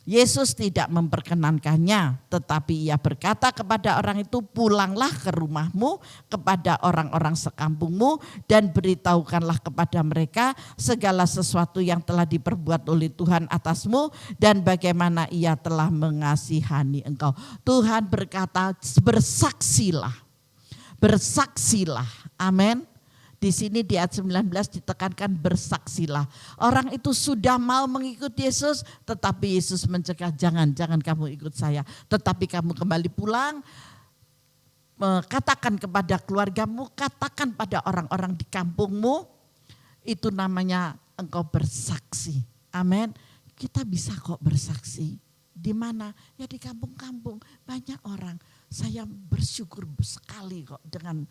Speaker 3: Yesus tidak memperkenankannya, tetapi ia berkata kepada orang itu, pulanglah ke rumahmu kepada orang-orang sekampungmu dan beritahukanlah kepada mereka segala sesuatu yang telah diperbuat oleh Tuhan atasmu dan bagaimana ia telah mengasihani engkau. Tuhan berkata, bersaksilah. Bersaksilah, amin. Di sini di ayat 19 ditekankan bersaksilah. Orang itu sudah mau mengikuti Yesus, tetapi Yesus mencegah, jangan kamu ikut saya. Tetapi kamu kembali pulang, katakan kepada keluargamu, katakan pada orang-orang di kampungmu, itu namanya engkau bersaksi. Amin. Kita bisa kok bersaksi. Di mana? Ya di kampung-kampung, banyak orang. Saya bersyukur sekali kok dengan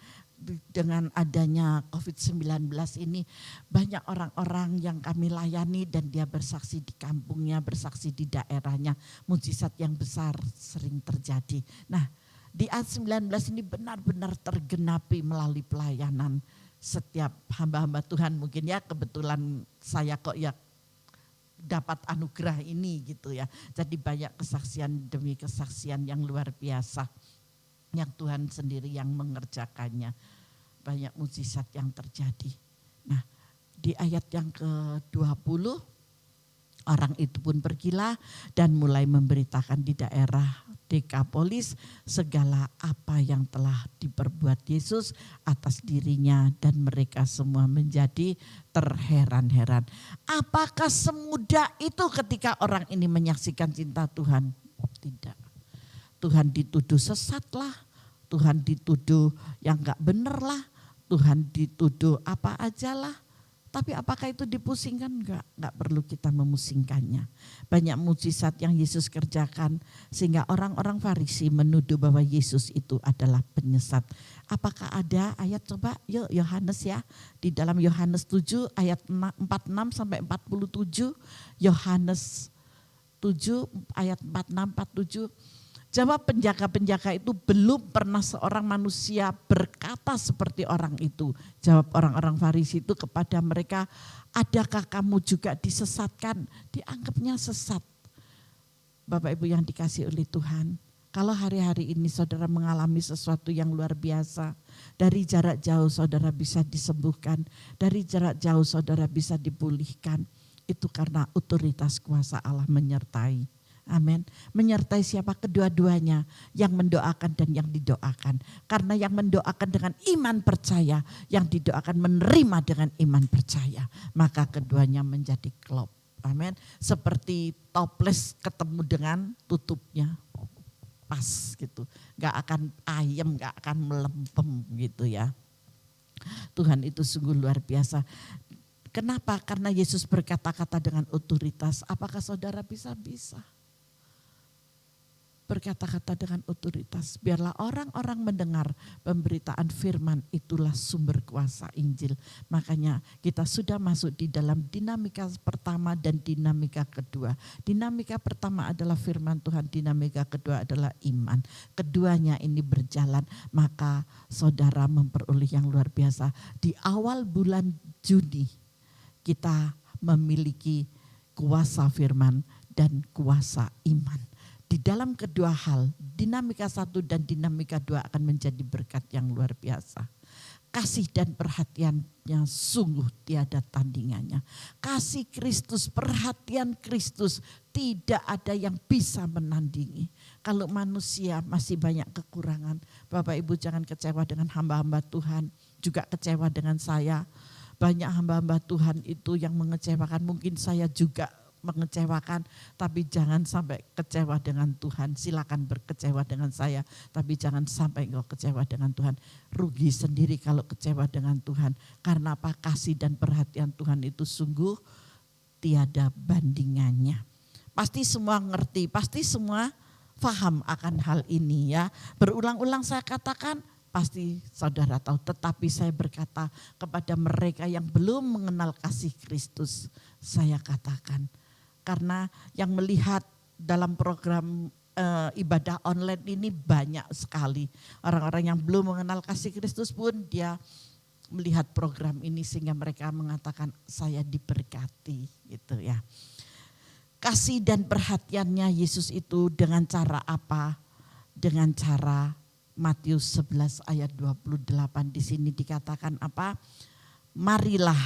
Speaker 3: adanya COVID-19 ini banyak orang-orang yang kami layani dan dia bersaksi di kampungnya, bersaksi di daerahnya. Mujizat yang besar sering terjadi. Nah, di ayat 19 ini benar-benar tergenapi melalui pelayanan setiap hamba-hamba Tuhan. Mungkin ya kebetulan saya kok ya dapat anugerah ini gitu ya. Jadi banyak kesaksian demi kesaksian yang luar biasa yang Tuhan sendiri yang mengerjakannya. Banyak mujizat yang terjadi. Nah, di ayat yang ke-20 orang itu pun pergilah dan mulai memberitakan di daerah Dekapolis segala apa yang telah diperbuat Yesus atas dirinya dan mereka semua menjadi terheran-heran. Apakah semudah itu ketika orang ini menyaksikan cinta Tuhan? Tidak. Tuhan dituduh sesat lah, Tuhan dituduh yang gak bener lah, Tuhan dituduh apa aja lah. Tapi apakah itu dipusingkan? Enggak perlu kita memusingkannya. Banyak mujizat yang Yesus kerjakan sehingga orang-orang Farisi menuduh bahwa Yesus itu adalah penyesat. Apakah ada ayat coba yuk Yohanes ya. Di dalam Yohanes 7 ayat 46 sampai 47. Yohanes 7 ayat 46, 47. Jawab penjaga-penjaga itu, belum pernah seorang manusia berkata seperti orang itu. Jawab orang-orang Farisi itu kepada mereka, adakah kamu juga disesatkan? Dianggapnya sesat. Bapak Ibu yang dikasih oleh Tuhan, kalau hari-hari ini saudara mengalami sesuatu yang luar biasa, dari jarak jauh saudara bisa disembuhkan, dari jarak jauh saudara bisa dipulihkan, itu karena otoritas kuasa Allah menyertai. Amin. Menyertai siapa? Kedua-duanya, yang mendoakan dan yang didoakan. Karena yang mendoakan dengan iman percaya, yang didoakan menerima dengan iman percaya. Maka keduanya menjadi klop. Amin. Seperti toples ketemu dengan tutupnya. Pas gitu. Gak akan ayem, gak akan melempem gitu ya. Tuhan itu sungguh luar biasa. Kenapa? Karena Yesus berkata-kata dengan otoritas. Apakah saudara bisa? Berkata-kata dengan otoritas. Biarlah orang-orang mendengar pemberitaan firman, itulah sumber kuasa Injil. Makanya kita sudah masuk di dalam dinamika pertama dan dinamika kedua. Dinamika pertama adalah firman Tuhan, dinamika kedua adalah iman. Keduanya ini berjalan, maka saudara memperoleh yang luar biasa. Di awal bulan Juni kita memiliki kuasa firman dan kuasa iman. Di dalam kedua hal, dinamika 1 dan dinamika 2 akan menjadi berkat yang luar biasa. Kasih dan perhatiannya sungguh tiada tandingannya. Kasih Kristus, perhatian Kristus tidak ada yang bisa menandingi. Kalau manusia masih banyak kekurangan, Bapak Ibu jangan kecewa dengan hamba-hamba Tuhan, juga kecewa dengan saya. Banyak hamba-hamba Tuhan itu yang mengecewakan, mungkin saya juga mengecewakan, tapi jangan sampai kecewa dengan Tuhan. Silakan berkecewa dengan saya, tapi jangan sampai engkau kecewa dengan Tuhan. Rugi sendiri kalau kecewa dengan Tuhan. Karena apa? Kasih dan perhatian Tuhan itu sungguh tiada bandingannya. Pasti semua ngerti, pasti semua paham akan hal ini ya. Berulang-ulang saya katakan, pasti saudara tahu, tetapi saya berkata kepada mereka yang belum mengenal kasih Kristus, saya katakan, karena yang melihat dalam program ibadah online ini banyak sekali. Orang-orang yang belum mengenal kasih Kristus pun dia melihat program ini sehingga mereka mengatakan saya diberkati gitu ya. Kasih dan perhatiannya Yesus itu dengan cara apa? Dengan cara Matius 11 ayat 28 di sini dikatakan apa? Marilah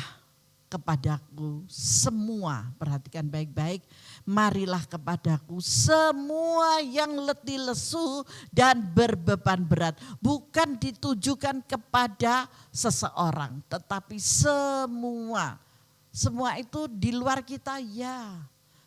Speaker 3: kepadaku semua, perhatikan baik-baik, marilah kepadaku semua yang letih lesu dan berbeban berat. Bukan ditujukan kepada seseorang, tetapi semua. Semua itu di luar kita ya.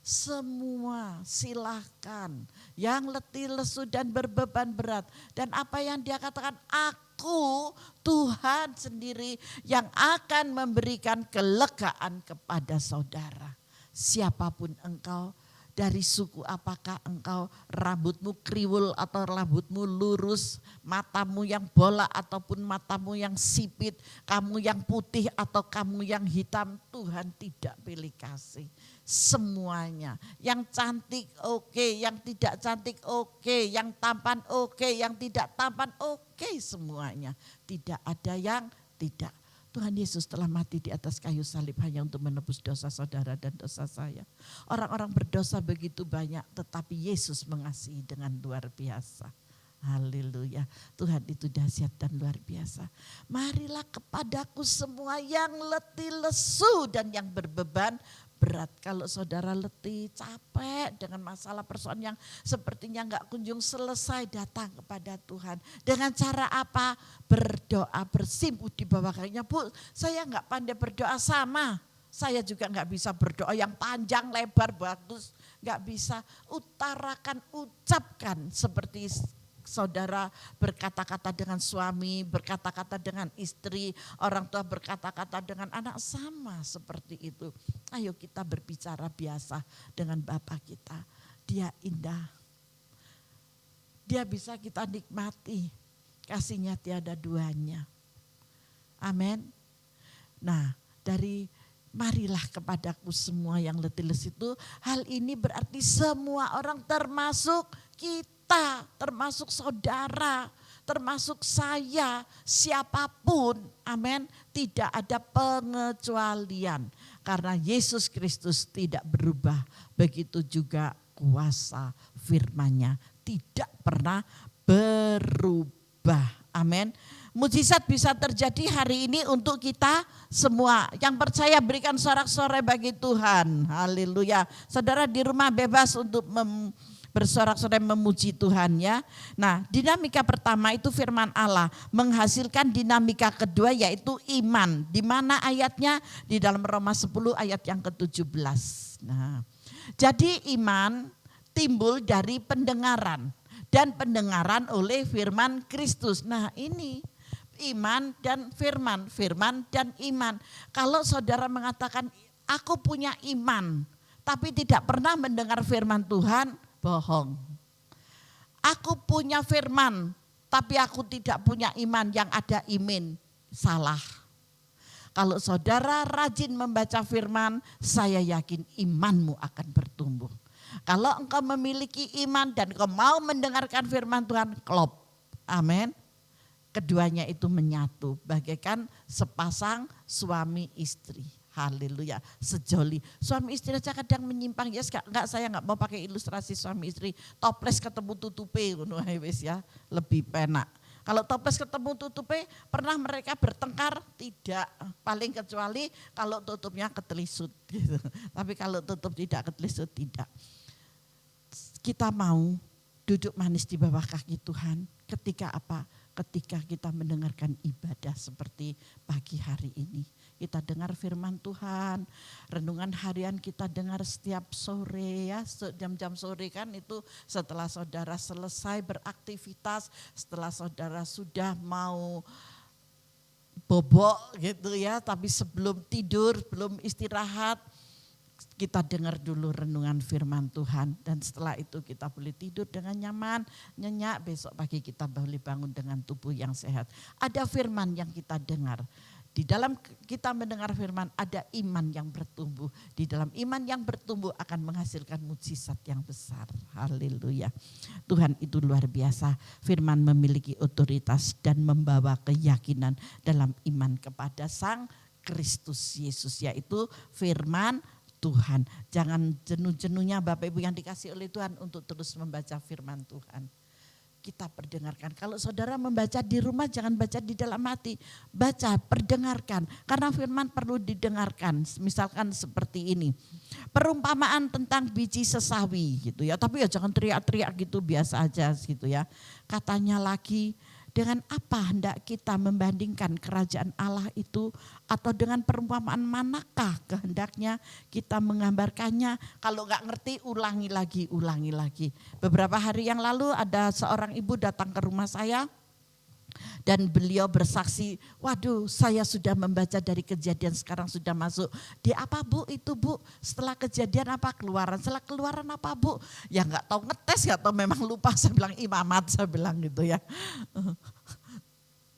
Speaker 3: Semua silahkan yang letih lesu dan berbeban berat. Dan apa yang dia katakan, aku Tuhan sendiri yang akan memberikan kelegaan kepada saudara. Siapapun engkau, dari suku apakah engkau, rambutmu kriwul atau rambutmu lurus, matamu yang bola ataupun matamu yang sipit, kamu yang putih atau kamu yang hitam, Tuhan tidak pilih kasih. Semuanya, yang cantik oke, yang tidak cantik oke, yang tampan oke, yang tidak tampan oke, semuanya. Tidak ada yang tidak. Tuhan Yesus telah mati di atas kayu salib hanya untuk menebus dosa saudara dan dosa saya. Orang-orang berdosa begitu banyak, tetapi Yesus mengasihi dengan luar biasa. Haleluya, Tuhan itu dahsyat dan luar biasa. Marilah kepadaku semua yang letih lesu dan yang berbeban berat. Kalau saudara letih, capek dengan masalah persoalan yang sepertinya enggak kunjung selesai, datang kepada Tuhan. Dengan cara apa? Berdoa, bersimpuh di bawah kakinya. Bu, saya enggak pandai berdoa, sama. Saya juga enggak bisa berdoa yang panjang, lebar, bagus. Enggak bisa. Utarakan, ucapkan seperti saudara berkata-kata dengan suami, berkata-kata dengan istri, orang tua berkata-kata dengan anak, sama seperti itu. Ayo kita berbicara biasa dengan Bapa kita. Dia indah. Dia bisa kita nikmati. Kasihnya tiada duanya. Amin. Nah, dari marilah kepadaku semua yang letih lesu itu, hal ini berarti semua orang termasuk kita, termasuk saudara, termasuk saya, siapapun, amin, tidak ada pengecualian. Karena Yesus Kristus tidak berubah, begitu juga kuasa firman-Nya tidak pernah berubah, amin. Mujizat bisa terjadi hari ini untuk kita semua. Yang percaya berikan sorak-sorai bagi Tuhan, haleluya. Saudara di rumah bebas untuk bersorak-sorai memuji Tuhan ya. Nah, dinamika pertama itu firman Allah menghasilkan dinamika kedua yaitu iman. Di mana ayatnya? Di dalam Roma 10 ayat yang ke-17. Nah, jadi iman timbul dari pendengaran dan pendengaran oleh firman Kristus. Nah, ini iman dan firman, firman dan iman. Kalau saudara mengatakan aku punya iman tapi tidak pernah mendengar firman Tuhan, bohong. Aku punya firman, tapi aku tidak punya iman, yang ada imin, salah. Kalau saudara rajin membaca firman, saya yakin imanmu akan bertumbuh. Kalau engkau memiliki iman dan engkau mau mendengarkan firman Tuhan, klop. Amin. Keduanya itu menyatu, bagaikan sepasang suami istri. Haleluya, sejoli. Suami istri aja kadang menyimpang, ya enggak, saya enggak mau pakai ilustrasi suami istri. Toples ketemu tutupe, ya, lebih penak. Kalau toples ketemu tutupe, pernah mereka bertengkar? Tidak, paling kecuali kalau tutupnya ketelisut. Gitu. Tapi kalau tutup tidak ketelisut, tidak. Kita mau duduk manis di bawah kaki Tuhan ketika apa? ketika kita mendengarkan ibadah seperti pagi hari ini. Kita dengar firman Tuhan, renungan harian kita dengar setiap sore ya, jam-jam sore kan itu setelah saudara selesai beraktivitas, setelah saudara sudah mau bobok gitu ya, tapi sebelum tidur, belum istirahat, kita dengar dulu renungan firman Tuhan dan setelah itu kita boleh tidur dengan nyaman, nyenyak, besok pagi kita boleh bangun dengan tubuh yang sehat. Ada firman yang kita dengar. Di dalam kita mendengar firman ada iman yang bertumbuh. Di dalam iman yang bertumbuh akan menghasilkan mukjizat yang besar. Haleluya. Tuhan itu luar biasa. Firman memiliki otoritas dan membawa keyakinan dalam iman kepada Sang Kristus Yesus, yaitu firman Tuhan. Jangan jenuh-jenuhnya Bapak Ibu yang dikasih oleh Tuhan untuk terus membaca firman Tuhan. Kita perdengarkan. Kalau saudara membaca di rumah jangan baca di dalam hati. Baca, perdengarkan. Karena firman perlu didengarkan. Misalkan seperti ini. Perumpamaan tentang biji sesawi gitu ya. Tapi ya jangan teriak-teriak gitu, biasa aja gitu ya. Katanya lagi, dengan apa hendak kita membandingkan kerajaan Allah itu, atau dengan perumpamaan manakah kehendaknya kita menggambarkannya? Kalau nggak ngerti ulangi lagi. Beberapa hari yang lalu ada seorang ibu datang ke rumah saya dan beliau bersaksi, waduh saya sudah membaca dari Kejadian sekarang sudah masuk. Di apa Bu itu Bu? Setelah Kejadian apa Keluaran? Setelah Keluaran apa Bu? Ya nggak tahu ngetes ya atau memang lupa, saya bilang imamat, saya bilang gitu ya.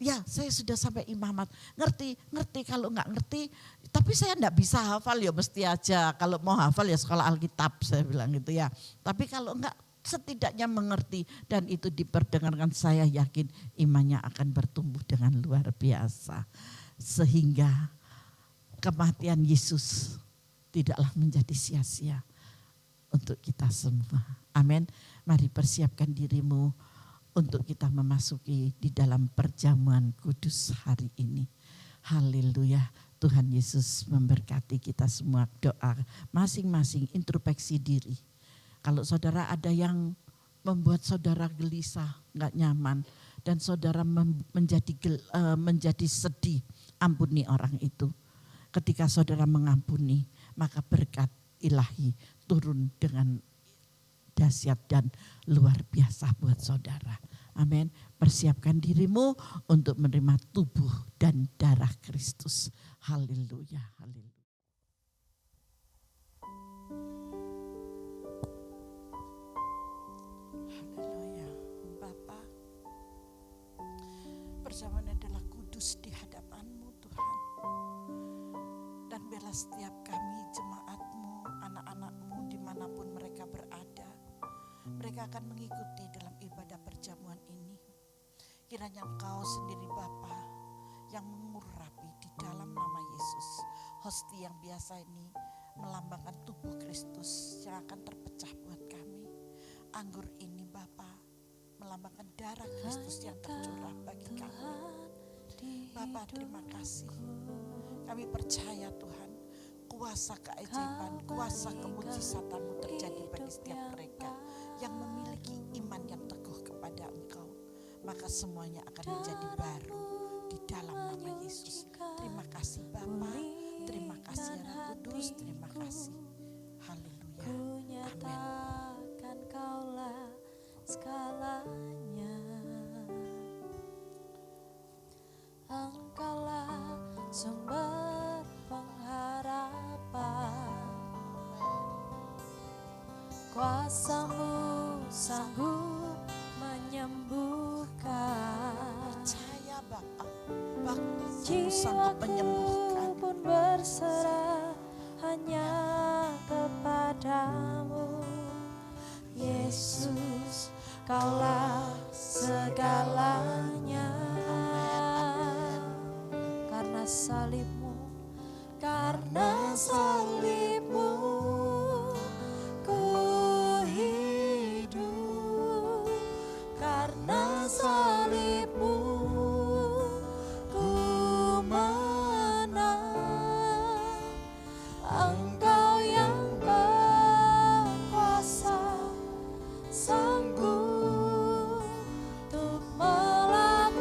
Speaker 3: Ya saya sudah sampai imamat, ngerti kalau nggak ngerti, tapi saya nggak bisa hafal ya mesti aja, kalau mau hafal ya sekolah Alkitab, saya bilang gitu ya. Tapi kalau enggak setidaknya mengerti dan itu diperdengarkan, saya yakin imannya akan bertumbuh dengan luar biasa. Sehingga kematian Yesus tidaklah menjadi sia-sia untuk kita semua. Amin. Mari persiapkan dirimu untuk kita memasuki di dalam perjamuan kudus hari ini. Haleluya. Tuhan Yesus memberkati kita semua. Doa masing-masing, introspeksi diri. Kalau saudara ada yang membuat saudara gelisah, nggak nyaman, dan saudara menjadi sedih, ampuni orang itu. Ketika saudara mengampuni, maka berkat ilahi turun dengan dahsyat dan luar biasa buat saudara. Amin. Persiapkan dirimu untuk menerima tubuh dan darah Kristus. Haleluya, haleluya. Haleluya. Bapa, perjamuan adalah kudus di hadapan-Mu Tuhan. Dan bela setiap kami, jemaat-Mu, anak-anak-Mu dimanapun mereka berada. Mereka akan mengikuti dalam ibadah perjamuan ini. Kiranya Engkau sendiri Bapa yang mengurapi di dalam nama Yesus. Hosti yang biasa ini melambangkan tubuh Kristus yang akan terpecah buat kami. Anggur ini Bapa melambangkan darah Kristus yang tercurah bagi kami. Bapa, terima kasih. Kami percaya Tuhan, kuasa keajaiban, kuasa kemujizatan-Mu terjadi bagi setiap mereka yang memiliki iman yang teguh kepada Engkau. Maka semuanya akan menjadi baru di dalam nama Yesus. Terima kasih Bapa, terima kasih Roh Kudus, terima kasih. Haleluya. Amin.
Speaker 1: Kaulah segalanya, Engkaulah sumber pengharapan, kuasa-Mu sanggup menyembuhkan.
Speaker 3: Percaya Bapa, Bapa-Mu sanggup menyembuhkan.
Speaker 1: Jiwaku pun berserah hanya kepadamu, Yesus, Kaulah segalanya. Karena salib-Mu, karena salib-Mu, ku hidup. Karena salib-Mu, ku menang. Engkau yang berkuasa, sanggup untuk melakukan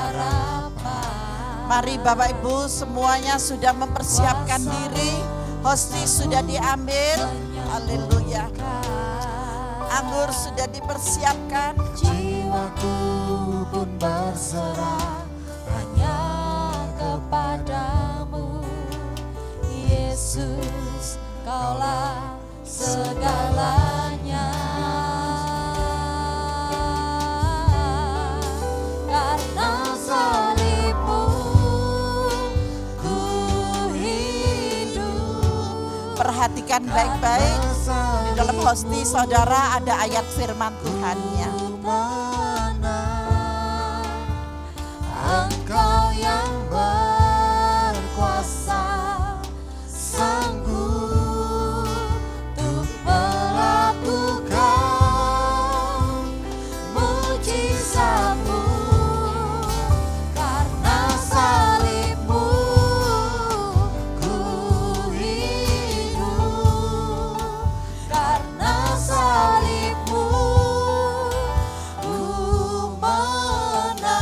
Speaker 1: harapan.
Speaker 3: Mari Bapak Ibu semuanya sudah mempersiapkan diri. Hosti sudah diambil. Haleluya. Anggur sudah dipersiapkan.
Speaker 2: Jiwaku pun berserah
Speaker 1: Hanya kepadamu Yesus, Kaulah segalanya. Karena salibmu ku hidup.
Speaker 3: Perhatikan baik-baik. Di dalam hosti saudara ada ayat firman Tuhannya.
Speaker 2: Engkau yang berkuasa, sanggup untuk melakukan mujizat-Mu. Karena salib-Mu ku hidup, karena salib-Mu ku menang.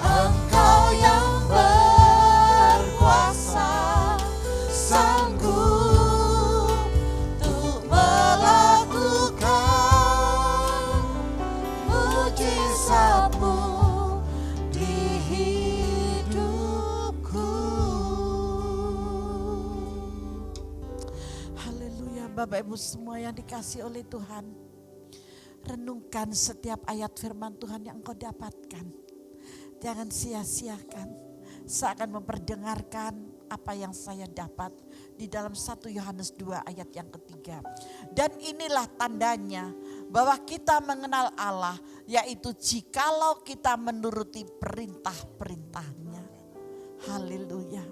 Speaker 2: Engkau yang berkuasa, sanggup untuk melakukan mujizat-Mu di hidupku.
Speaker 3: Haleluya. Bapak Ibu semua yang dikasih oleh Tuhan, renungkan setiap ayat firman Tuhan yang engkau dapatkan. Jangan sia-siakan. Saya akan memperdengarkan apa yang saya dapat di dalam 1 Yohanes 2 ayat yang ketiga. Dan inilah tandanya bahwa kita mengenal Allah, yaitu jikalau kita menuruti perintah-perintahnya. Haleluya.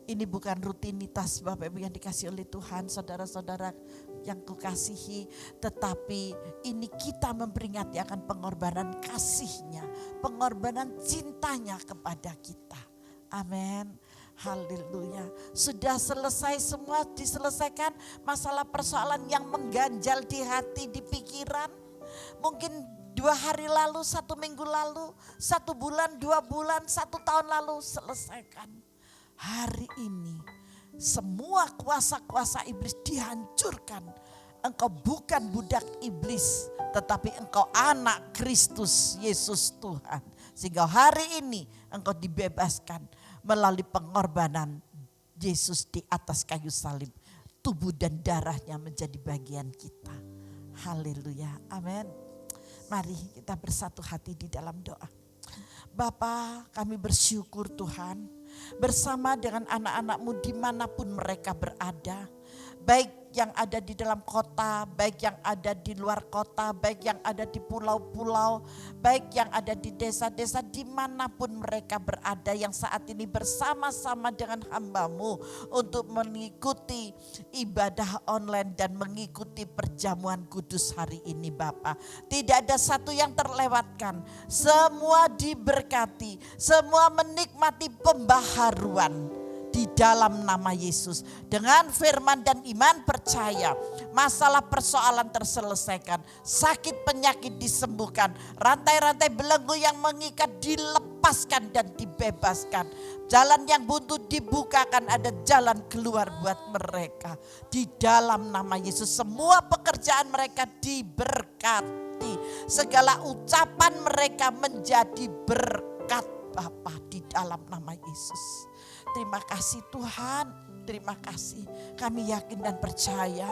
Speaker 3: Ini bukan rutinitas Bapak Ibu yang dikasih oleh Tuhan, saudara-saudara yang kukasihi, tetapi ini kita memperingati akan pengorbanan kasih-Nya, pengorbanan cintanya kepada kita. Amin. Haleluya. Sudah selesai semua, diselesaikan masalah persoalan yang mengganjal di hati, di pikiran. Mungkin 2 hari lalu, 1 minggu lalu, 1 bulan, 2 bulan, 1 tahun lalu, selesaikan. Hari ini semua kuasa-kuasa iblis dihancurkan. Engkau bukan budak iblis, tetapi engkau anak Kristus Yesus Tuhan. Sehingga hari ini engkau dibebaskan melalui pengorbanan Yesus di atas kayu salib. Tubuh dan darahnya menjadi bagian kita. Haleluya. Amin. Mari kita bersatu hati di dalam doa. Bapa, kami bersyukur Tuhan, bersama dengan anak-anak-Mu dimanapun mereka berada, baik yang ada di dalam kota, baik yang ada di luar kota, baik yang ada di pulau-pulau, baik yang ada di desa-desa, dimanapun mereka berada, yang saat ini bersama-sama dengan hamba-Mu untuk mengikuti ibadah online dan mengikuti perjamuan kudus hari ini Bapa. Tidak ada satu yang terlewatkan, semua diberkati, semua menikmati pembaharuan di dalam nama Yesus. Dengan firman dan iman percaya, masalah persoalan terselesaikan, sakit penyakit disembuhkan, rantai-rantai belenggu yang mengikat dilepaskan dan dibebaskan. Jalan yang buntu dibukakan, ada jalan keluar buat mereka. Di dalam nama Yesus semua pekerjaan mereka diberkati. Segala ucapan mereka menjadi berkat Bapa di dalam nama Yesus. Terima kasih Tuhan, terima kasih. Kami yakin dan percaya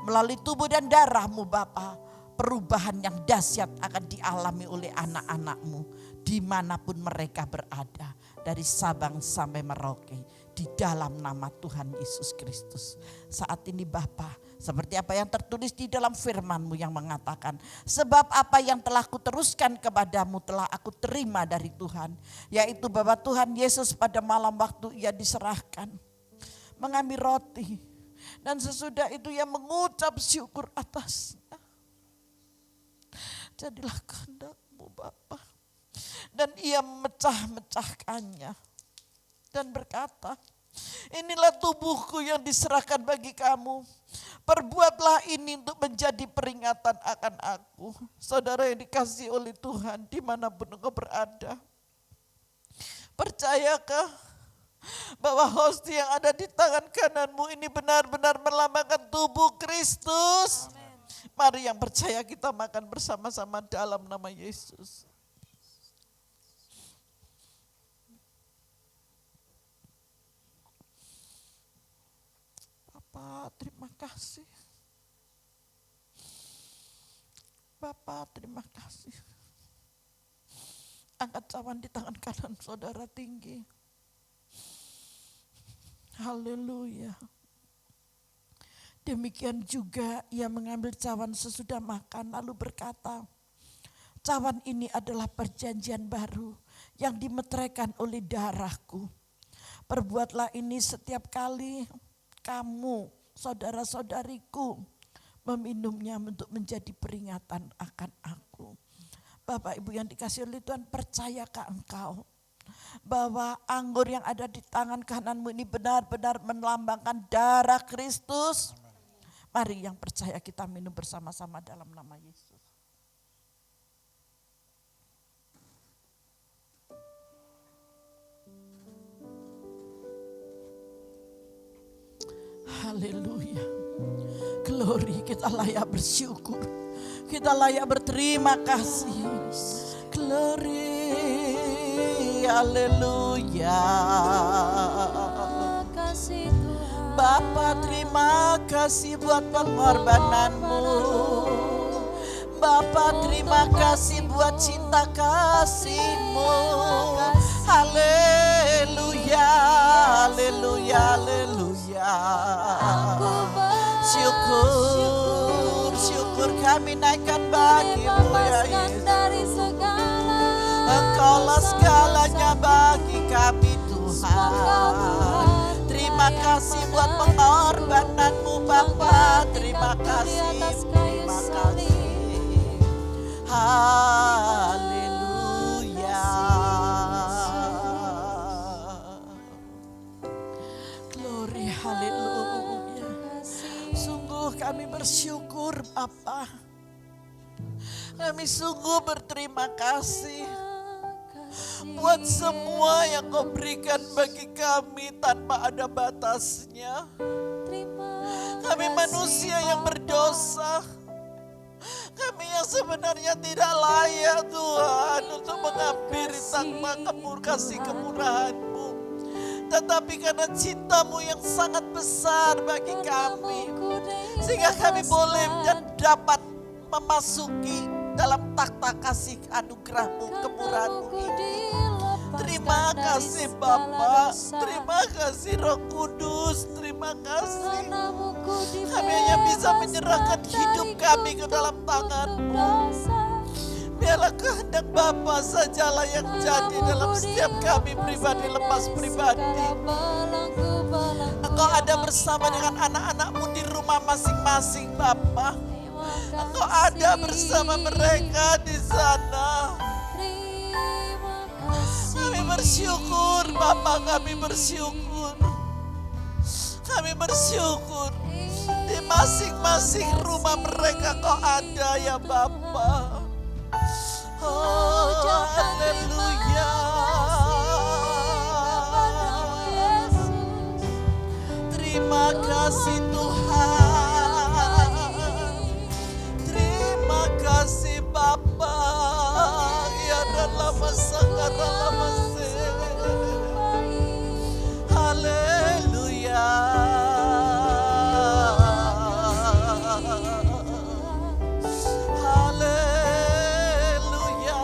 Speaker 3: melalui tubuh dan darah-Mu Bapa, perubahan yang dahsyat akan dialami oleh anak-anak-Mu dimanapun mereka berada, dari Sabang sampai Merauke, di dalam nama Tuhan Yesus Kristus. Saat ini Bapa, seperti apa yang tertulis di dalam firman-Mu yang mengatakan, sebab apa yang telah kuteruskan kepadamu telah aku terima dari Tuhan, yaitu bahwa Tuhan Yesus pada malam waktu Ia diserahkan, mengambil roti, dan sesudah itu Ia mengucap syukur atasnya. Jadilah kehendak-Mu Bapa. Dan Ia memecah-mecahkannya dan berkata, Inilah tubuhku yang diserahkan bagi kamu. Perbuatlah ini untuk menjadi peringatan akan aku. Saudara yang dikasihi oleh Tuhan, dimanapun engkau berada, percayakah bahwa hosti yang ada di tangan kananmu ini benar-benar melambangkan tubuh Kristus? Mari yang percaya kita makan bersama-sama dalam nama Yesus. Bapak, terima kasih. Bapak, terima kasih. Angkat cawan di tangan kanan saudara tinggi. Haleluya. Demikian juga ia mengambil cawan sesudah makan lalu berkata, cawan ini adalah perjanjian baru yang dimeteraikan oleh darahku. Perbuatlah ini setiap kali kamu, saudara-saudariku, meminumnya untuk menjadi peringatan akan aku. Bapak Ibu yang dikasihi oleh Tuhan, percayakah engkau bahwa anggur yang ada di tangan kananmu ini benar-benar melambangkan darah Kristus? Mari yang percaya kita minum bersama-sama dalam nama Yesus. Haleluya. Glory, kita layak bersyukur. Kita layak berterima kasih. Glory, haleluya. Bapa, terima kasih buat pengorbananmu. Bapa, terima kasih buat cinta kasih-Mu. Haleluya, haleluya, haleluya. Syukur kami naikkan bagi-Mu ya Yesus. Engkaulah segalanya bagi kami Tuhan. Terima kasih buat pengorbananmu Bapa. Terima kasih, terima kasih. Haleluya. Glory, haleluya. Sungguh kami bersyukur Bapa. Kami sungguh berterima kasih buat semua yang Kau berikan bagi kami tanpa ada batasnya. Kami manusia yang berdosa. Kami yang sebenarnya tidak layak Tuhan untuk menghampiri tanpa kasih kemurahan-Mu. Tetapi karena cinta-Mu yang sangat besar bagi kami, sehingga kami boleh dan dapat memasuki dalam takhta kasih anugerah-Mu, kemurahan-Mu ini. Terima kasih Bapa, terima kasih Roh Kudus, terima kasih. Kami hanya bisa menyerahkan hidup kami ke dalam tangan-Mu. Biarlah kehendak Bapa sajalah yang jadi dalam setiap kami pribadi lepas pribadi. Engkau ada bersama dengan anak-anak-Mu di rumah masing-masing Bapa. Engkau ada bersama mereka di sana. Kami bersyukur Bapa, kami bersyukur. Kami bersyukur di masing-masing rumah mereka Kau ada ya Bapa. Oh, haleluya. Terima kasih Tuhan. Terima kasih Bapa. Ya dalam sekarang haleluya. Haleluya. Haleluya.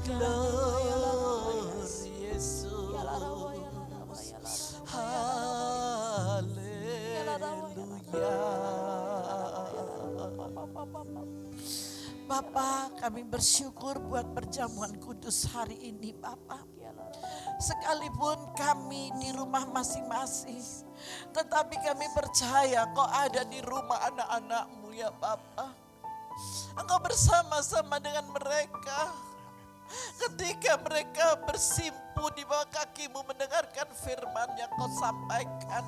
Speaker 3: Glory Yesus. Bapa, kami bersyukur buat perjamuan kudus hari ini Bapa. Sekalipun kami di rumah masing-masing, tetapi kami percaya Kau ada di rumah anak-anak-Mu ya Bapa. Engkau bersama-sama dengan mereka. Ketika mereka bersimpu di bawah kaki-Mu mendengarkan firman yang Kau sampaikan,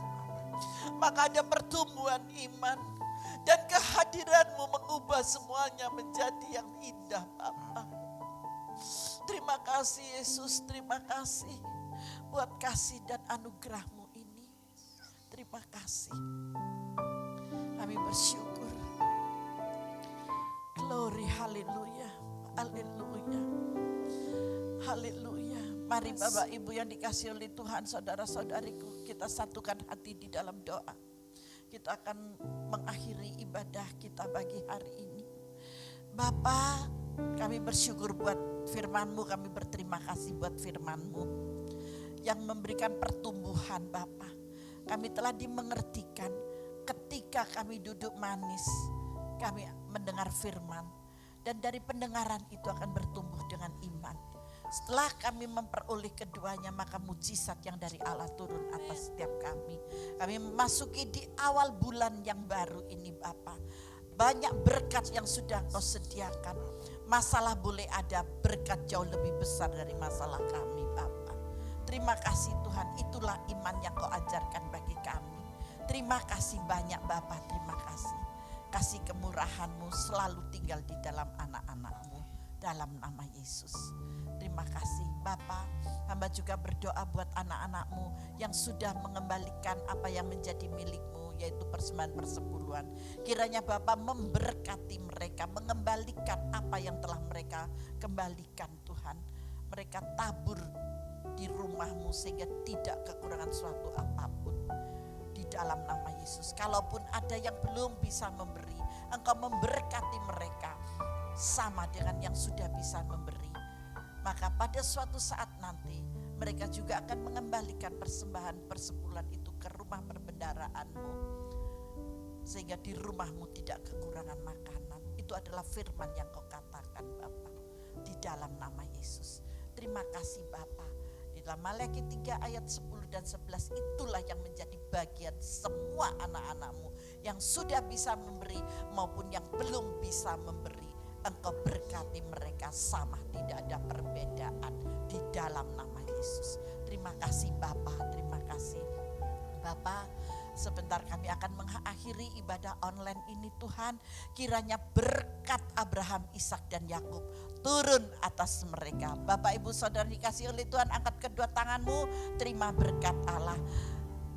Speaker 3: maka ada pertumbuhan iman dan kehadiran-Mu mengubah semuanya menjadi yang indah, Bapa. Terima kasih Yesus, terima kasih buat kasih dan anugerah-Mu ini. Terima kasih. Kami bersyukur. Glory, haleluya, haleluya, haleluya. Mari Bapak Ibu yang dikasihi oleh Tuhan, saudara-saudariku, kita satukan hati di dalam doa. Kita akan mengakhiri ibadah kita bagi hari ini. Bapa, kami bersyukur buat firman-Mu, kami berterima kasih buat firman-Mu yang memberikan pertumbuhan Bapa. Kami telah dimengertikan ketika kami duduk manis, kami mendengar firman, dan dari pendengaran itu akan bertumbuh dengan iman. Setelah kami memperoleh keduanya, maka mujizat yang dari Allah turun atas setiap kami. Kami memasuki di awal bulan yang baru ini Bapa. Banyak berkat yang sudah Kau sediakan. Masalah boleh ada, berkat jauh lebih besar dari masalah kami Bapa. Terima kasih Tuhan, itulah iman yang Kau ajarkan bagi kami. Terima kasih banyak Bapa, terima kasih. Kasih kemurahan-Mu selalu tinggal di dalam anak-anak-Mu, dalam nama Yesus. Terima kasih Bapa. Hamba juga berdoa buat anak-anak-Mu yang sudah mengembalikan apa yang menjadi milik-Mu, yaitu persembahan persepuluhan. Kiranya Bapa memberkati mereka, mengembalikan apa yang telah mereka kembalikan Tuhan. Mereka tabur di rumah-Mu sehingga tidak kekurangan suatu apapun. Di dalam nama Yesus. Kalaupun ada yang belum bisa memberi, Engkau memberkati mereka sama dengan yang sudah bisa memberi. Maka pada suatu saat nanti mereka juga akan mengembalikan persembahan persepuluhan itu ke rumah perbendaharaan-Mu, sehingga di rumah-Mu tidak kekurangan makanan. Itu adalah firman yang Kau katakan Bapa, di dalam nama Yesus. Terima kasih Bapa. Di dalam Maliaki 3 ayat 10 dan 11 itulah yang menjadi bagian semua anak-anak-Mu yang sudah bisa memberi maupun yang belum bisa memberi. Engkau berkati mereka sama, tidak ada perbedaan di dalam nama Yesus. Terima kasih Bapa, terima kasih Bapa. Sebentar kami akan mengakhiri ibadah online ini Tuhan. Kiranya berkat Abraham, Ishak dan Yakub turun atas mereka. Bapak Ibu Saudara dikasihi oleh Tuhan, angkat kedua tanganmu, terima berkat Allah.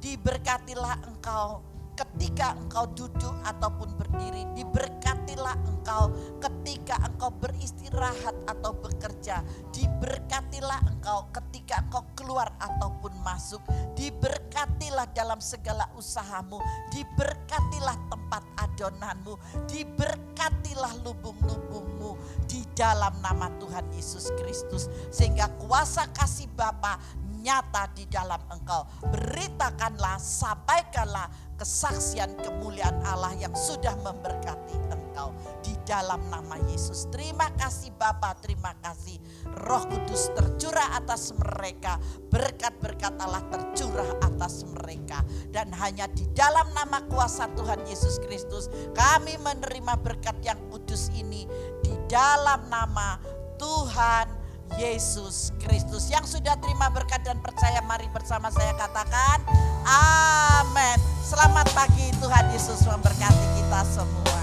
Speaker 3: Diberkatilah engkau ketika engkau duduk ataupun berdiri. Diberkatilah engkau ketika engkau beristirahat atau bekerja. Diberkatilah engkau ketika engkau keluar ataupun masuk. Diberkatilah dalam segala usahamu. Diberkatilah tempat adonanmu. Diberkatilah lubung-lubungmu di dalam nama Tuhan Yesus Kristus. Sehingga kuasa kasih Bapa nyata di dalam engkau. Beritakanlah, sampaikanlah kesaksian kemuliaan Allah yang sudah memberkati engkau di dalam nama Yesus. Terima kasih Bapa, terima kasih Roh Kudus tercurah atas mereka. Berkat-berkat Allah tercurah atas mereka. Dan hanya di dalam nama kuasa Tuhan Yesus Kristus kami menerima berkat yang kudus ini di dalam nama Tuhan Yesus Kristus. Yang sudah terima berkat dan percaya, mari bersama saya katakan amin. Selamat pagi, Tuhan Yesus memberkati kita semua.